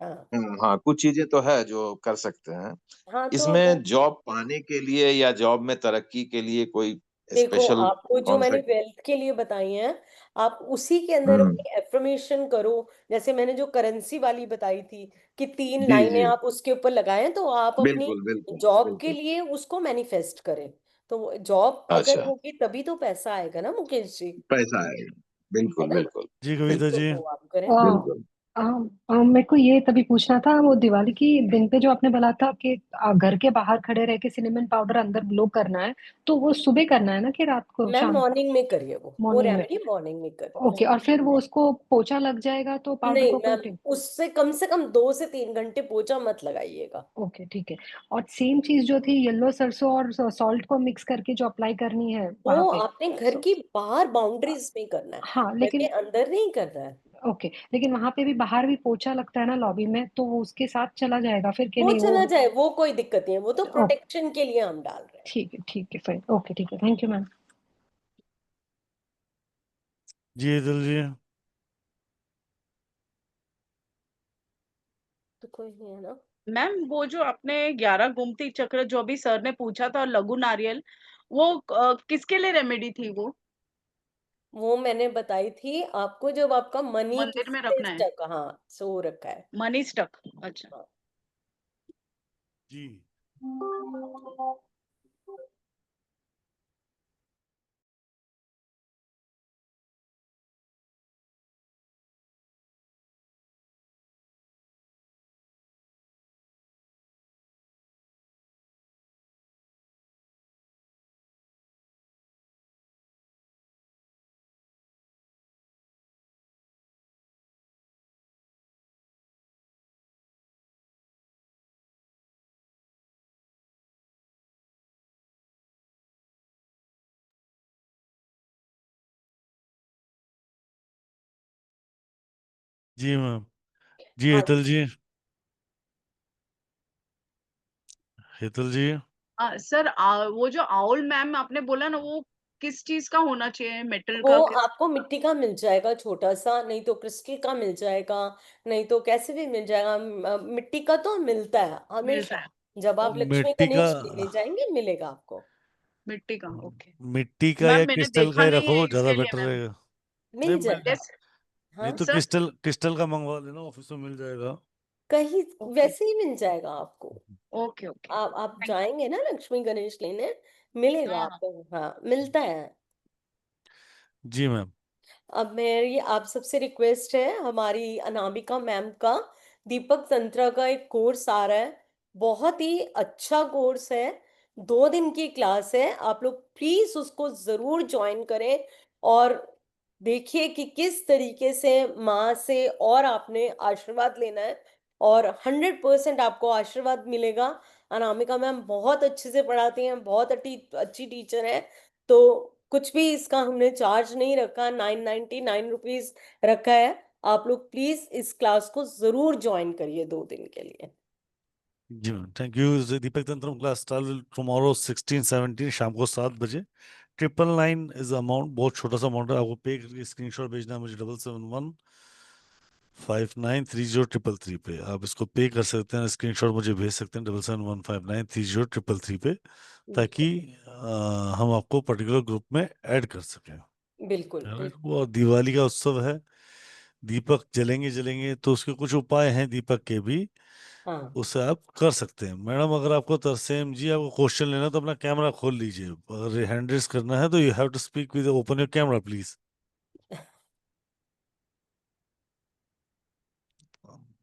[SPEAKER 1] हाँ
[SPEAKER 13] हाँ कुछ चीजें तो है जो कर सकते हैं।
[SPEAKER 1] हाँ, तो वो
[SPEAKER 13] इसमें जॉब पाने के लिए या जॉब में तरक्की के लिए कोई
[SPEAKER 1] देखो,
[SPEAKER 13] स्पेशल
[SPEAKER 1] आपको जो मैंने
[SPEAKER 13] कॉन्सेप्ट?
[SPEAKER 1] वेल्थ के लिए बताई हैं, आप उसी के अंदर
[SPEAKER 13] हम्म।
[SPEAKER 1] अपनी एफर्मेशन करो। जैसे मैंने जो करेंसी वाली बताई थी कि 3
[SPEAKER 13] जी
[SPEAKER 1] लाइनें
[SPEAKER 13] जी,
[SPEAKER 1] आप उसके ऊपर लगाएं, तो आप अपनी
[SPEAKER 13] बिल्कुल बिल्कुल
[SPEAKER 1] जॉब के
[SPEAKER 13] बिल्कुल।
[SPEAKER 1] लिए उसको मैनिफेस्ट करें। तो जॉब अगर
[SPEAKER 13] अच्छा,
[SPEAKER 1] होगी तभी तो पैसा आएगा ना मुकेश जी।
[SPEAKER 13] पैसा आएगा,
[SPEAKER 1] है
[SPEAKER 13] बिल्कुल
[SPEAKER 1] ना?
[SPEAKER 13] बिल्कुल
[SPEAKER 2] जी कविता
[SPEAKER 1] तो
[SPEAKER 2] जी।
[SPEAKER 1] वो आप करें।
[SPEAKER 4] आ,
[SPEAKER 13] बिल्कुल।
[SPEAKER 4] मेरे को ये तभी पूछना था, वो दिवाली की दिन पे जो आपने बोला था कि घर के बाहर खड़े रह के सिनेमन पाउडर अंदर ब्लो करना है, तो वो सुबह करना है ना कि रात को,
[SPEAKER 1] मैम
[SPEAKER 4] शाम को?
[SPEAKER 1] मॉर्निंग में करिए, वो
[SPEAKER 4] मॉर्निंग में।
[SPEAKER 1] रेमेडी मॉर्निंग में करिए।
[SPEAKER 4] ओके, और फिर वो उसको पोछा लग जाएगा तो पाउडर
[SPEAKER 1] नहीं
[SPEAKER 4] को
[SPEAKER 1] मैम,
[SPEAKER 4] कोटिंग?
[SPEAKER 1] उससे कम से कम 2 से 3 घंटे पोछा मत लगाइएगा।
[SPEAKER 4] ओके ठीक है। और सेम चीज जो थी येलो सरसों और सॉल्ट को मिक्स करके जो अप्लाई करनी है वहां
[SPEAKER 1] वो
[SPEAKER 4] पे,
[SPEAKER 1] आपने घर
[SPEAKER 4] सो
[SPEAKER 1] की बाहर बाउंड्रीज में करना है,
[SPEAKER 4] हाँ
[SPEAKER 1] घर के
[SPEAKER 4] लेकिन,
[SPEAKER 1] अंदर नहीं करना है।
[SPEAKER 4] ओके लेकिन वहां पे भी बाहर भी पोछा लगता है ना लॉबी में, तो वो उसके साथ चला जाएगा फिर कि
[SPEAKER 1] वो
[SPEAKER 4] नहीं वो?
[SPEAKER 1] चला जाए, वो कोई दिक्कत नहीं है, वो तो
[SPEAKER 4] ओके
[SPEAKER 1] प्रोटेक्शन के लिए हम डाल रहे हैं।
[SPEAKER 4] ठीक है फाइन, ओके ठीक है, थैंक यू मैम।
[SPEAKER 2] जी हेतल जी।
[SPEAKER 1] तो कोई नहीं है ना?
[SPEAKER 6] मैम, वो जो आपने 11 गुमती चक्र जो अभी सर ने पूछा था, लघु नारियल, वो किसके लिए रेमेडी थी वो?
[SPEAKER 1] वो मैंने बताई थी आपको, जब आपका मनी
[SPEAKER 6] मंदिर
[SPEAKER 1] किसी
[SPEAKER 6] में
[SPEAKER 1] से
[SPEAKER 6] रखना है,
[SPEAKER 1] स्टक, हाँ, सो रखा है।
[SPEAKER 6] Money stuck. अच्छा।
[SPEAKER 1] हाँ।
[SPEAKER 2] जी जी मैम। जी
[SPEAKER 1] हाँ,
[SPEAKER 2] हेतल जी। हेतल जी।
[SPEAKER 6] सर, वो जो आउल मैम आपने बोला ना, वो किस चीज का होना चाहिए, मेटल
[SPEAKER 1] वो
[SPEAKER 6] का
[SPEAKER 1] आपको मिट्टी का मिल जाएगा छोटा सा, नहीं तो क्रिस्टल का मिल जाएगा, नहीं तो कैसे भी मिल जाएगा। मिट्टी का तो मिलता है
[SPEAKER 6] मिलता
[SPEAKER 1] हमेशा।
[SPEAKER 6] है?
[SPEAKER 1] जब आप
[SPEAKER 6] ओके,
[SPEAKER 1] लक्ष्मी
[SPEAKER 2] मिट्टी का,
[SPEAKER 1] गणेश लेने जाएंगे मिलेगा आपको।
[SPEAKER 6] मिट्टी का। ओके
[SPEAKER 2] मिट्टी का
[SPEAKER 6] मैम,
[SPEAKER 2] या
[SPEAKER 6] मैंने
[SPEAKER 2] क्रिस्टल का
[SPEAKER 6] देखा
[SPEAKER 2] ही
[SPEAKER 6] नहीं
[SPEAKER 2] रखो,
[SPEAKER 6] है
[SPEAKER 2] ज्यादा
[SPEAKER 6] इसीलिए
[SPEAKER 2] बेटर
[SPEAKER 6] मैम।
[SPEAKER 2] रहेगा। नहीं
[SPEAKER 1] मिल जाएगा।
[SPEAKER 6] जैसे
[SPEAKER 2] नहीं
[SPEAKER 1] हाँ,
[SPEAKER 2] तो
[SPEAKER 6] सर।
[SPEAKER 2] क्रिस्टल क्रिस्टल का मंगवा लेना, ऑफिस में मिल जाएगा।
[SPEAKER 1] कहीं
[SPEAKER 6] ओके
[SPEAKER 1] वैसे ही मिल जाएगा आपको।
[SPEAKER 6] ओके ओके,
[SPEAKER 1] आप
[SPEAKER 6] थैंक यू।
[SPEAKER 1] जाएंगे ना लक्ष्मी गणेश लेने, मिलेगा
[SPEAKER 6] हाँ,
[SPEAKER 1] आपको। हाँ, मिलता है।
[SPEAKER 2] जी मैम।
[SPEAKER 1] अब मेरी आप सबसे रिक्वेस्ट है, हमारी अनामिका मैम का दीपक तंत्रा का एक कोर्स आ रहा है। बहुत ही अच्छा कोर्स है, 2 दिन की क्लास है। आप लोग प्लीज उसको जरूर ज्वाइन करें, और देखिए कि किस तरीके से माँ से और आपने आशीर्वाद लेना है, और 100% आपको आशीर्वाद मिलेगा। अनामिका मैम बहुत अच्छे से अच्छी हैं, बहुत अच्छी टीचर है। तो कुछ भी इसका हमने चार्ज नहीं रखा, 999 रुपीज रखा है। आप लोग प्लीज इस क्लास को जरूर ज्वाइन करिए 2 दिन के लिए।
[SPEAKER 2] जी ma'am, thank you. Deepak Tantram class start tomorrow 16-17 शाम को 7 बजे। 999 इज अमाउंट, बहुत छोटा सा अमाउंट है, आपको पे करके स्क्रीनशॉट भेजना है मुझे 7715930333 पे। आप इसको पे कर सकते हैं, स्क्रीनशॉट मुझे भेज सकते हैं 7715930333 पे, ताकि हम आपको पर्टिकुलर ग्रुप में ऐड कर सकें।
[SPEAKER 1] बिल्कुल
[SPEAKER 2] Alright, वो दिवाली का उत्सव है, दीपक जलेंगे तो उसके कुछ उपाय हैं दीपक के भी,
[SPEAKER 1] हाँ
[SPEAKER 2] उसे आप कर सकते हैं। मैडम अगर आपको तरसेम जी आपको क्वेश्चन लेना है तो अपना कैमरा खोल लीजिए, अगर हैंड रेस करना है तो you have to speak with open your camera please.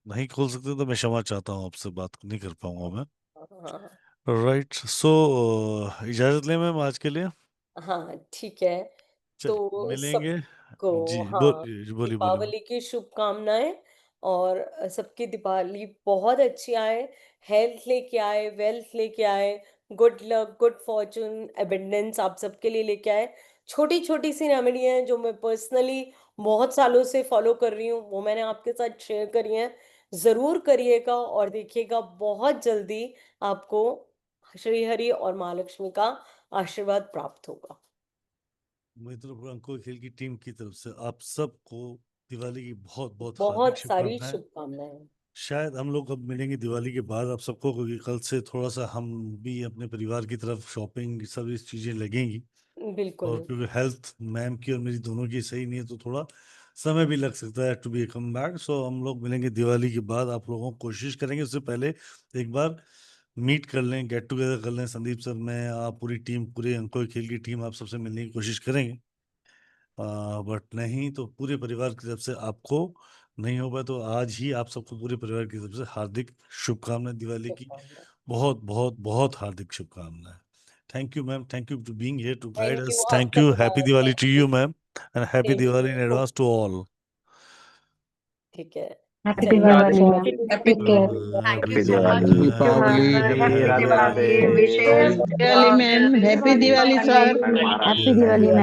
[SPEAKER 2] नहीं खोल सकते तो मैं क्षमा चाहता हूँ, आपसे बात नहीं कर पाऊंगा मैं।
[SPEAKER 1] हाँ
[SPEAKER 2] राइट, सो इजाजत लें मैम आज के लिए।
[SPEAKER 1] हाँ ठीक है।
[SPEAKER 2] चलिए
[SPEAKER 1] तो
[SPEAKER 2] मिलेंगे।
[SPEAKER 1] सबको
[SPEAKER 2] जी
[SPEAKER 1] हाँ
[SPEAKER 2] बोलिए बोलिए।
[SPEAKER 1] दीपावली की शुभकामनाएं, और सबकी दीपावली बहुत अच्छी आए, हेल्थ लेके आए, वेल्थ लेके आए, good luck, good Fortune, abundance आप सबके लिए लेके आए। छोटी छोटी सी रेमेडी हैं जो मैं पर्सनली बहुत सालों से फॉलो कर रही हूँ, वो मैंने आपके साथ शेयर करी हैं। जरूर करिएगा और देखिएगा बहुत जल्दी आपको श्री हरि और महालक्ष्मी का आशीर्वाद प्राप्त होगा।
[SPEAKER 2] मेरी तरफ अंको खेल की टीम की तरफ से आप सबको दिवाली की बहुत बहुत हार्दिक
[SPEAKER 1] बहुत सारी
[SPEAKER 2] शुभकामनाएं।
[SPEAKER 1] शुभकामनाएं।
[SPEAKER 2] शायद हम लोग अब मिलेंगे दिवाली के बाद आप सबको, क्योंकि कल से थोड़ा सा हम भी अपने परिवार की तरफ शॉपिंग सब इस चीजें लगेंगी,
[SPEAKER 1] बिल्कुल
[SPEAKER 2] और क्योंकि हेल्थ मैम की और मेरी दोनों की सही नहीं है तो थोड़ा समय भी लग सकता है टू बी कम बैक। सो हम लोग मिलेंगे दिवाली के बाद, आप लोगों को कोशिश करेंगे उससे पहले एक बार मीट कर लें, गेट टुगेदर कर लें। संदीप सर, मैं, आप पूरी टीम, पूरे अंकों खेल की टीम, आप सबसे मिलने की कोशिश करेंगे। बट नहीं तो पूरे परिवार की तरफ से आपको नहीं हो पाए तो आज ही आप सबको पूरे परिवार की तरफ से हार्दिक शुभकामनाएं, दिवाली की बहुत बहुत बहुत हार्दिक शुभकामनाएं। Thank you ma'am, thank you to being here to guide
[SPEAKER 1] thank you
[SPEAKER 2] us. Thank
[SPEAKER 1] आपका
[SPEAKER 2] यू,
[SPEAKER 1] भी
[SPEAKER 2] हैप्पी
[SPEAKER 1] आया,
[SPEAKER 2] Diwali to
[SPEAKER 1] thank
[SPEAKER 2] you
[SPEAKER 1] you.
[SPEAKER 2] Ma'am, and happy
[SPEAKER 1] same
[SPEAKER 2] Diwali in
[SPEAKER 1] to
[SPEAKER 2] advance to all.
[SPEAKER 1] ठीक है,
[SPEAKER 4] हैप्पी
[SPEAKER 1] चलिए
[SPEAKER 4] Diwali ma'am,
[SPEAKER 1] happy
[SPEAKER 3] happy
[SPEAKER 4] take care.
[SPEAKER 1] Diwali.
[SPEAKER 14] Thank you
[SPEAKER 13] happy
[SPEAKER 14] so much.
[SPEAKER 13] Diwali.
[SPEAKER 9] Deepavali,
[SPEAKER 3] happy
[SPEAKER 9] Radhe
[SPEAKER 3] Diwali
[SPEAKER 9] Radhe.
[SPEAKER 3] विशेष
[SPEAKER 15] Diwali ma'am, happy Diwali sir.
[SPEAKER 13] महाराज
[SPEAKER 4] happy Diwali ma'am.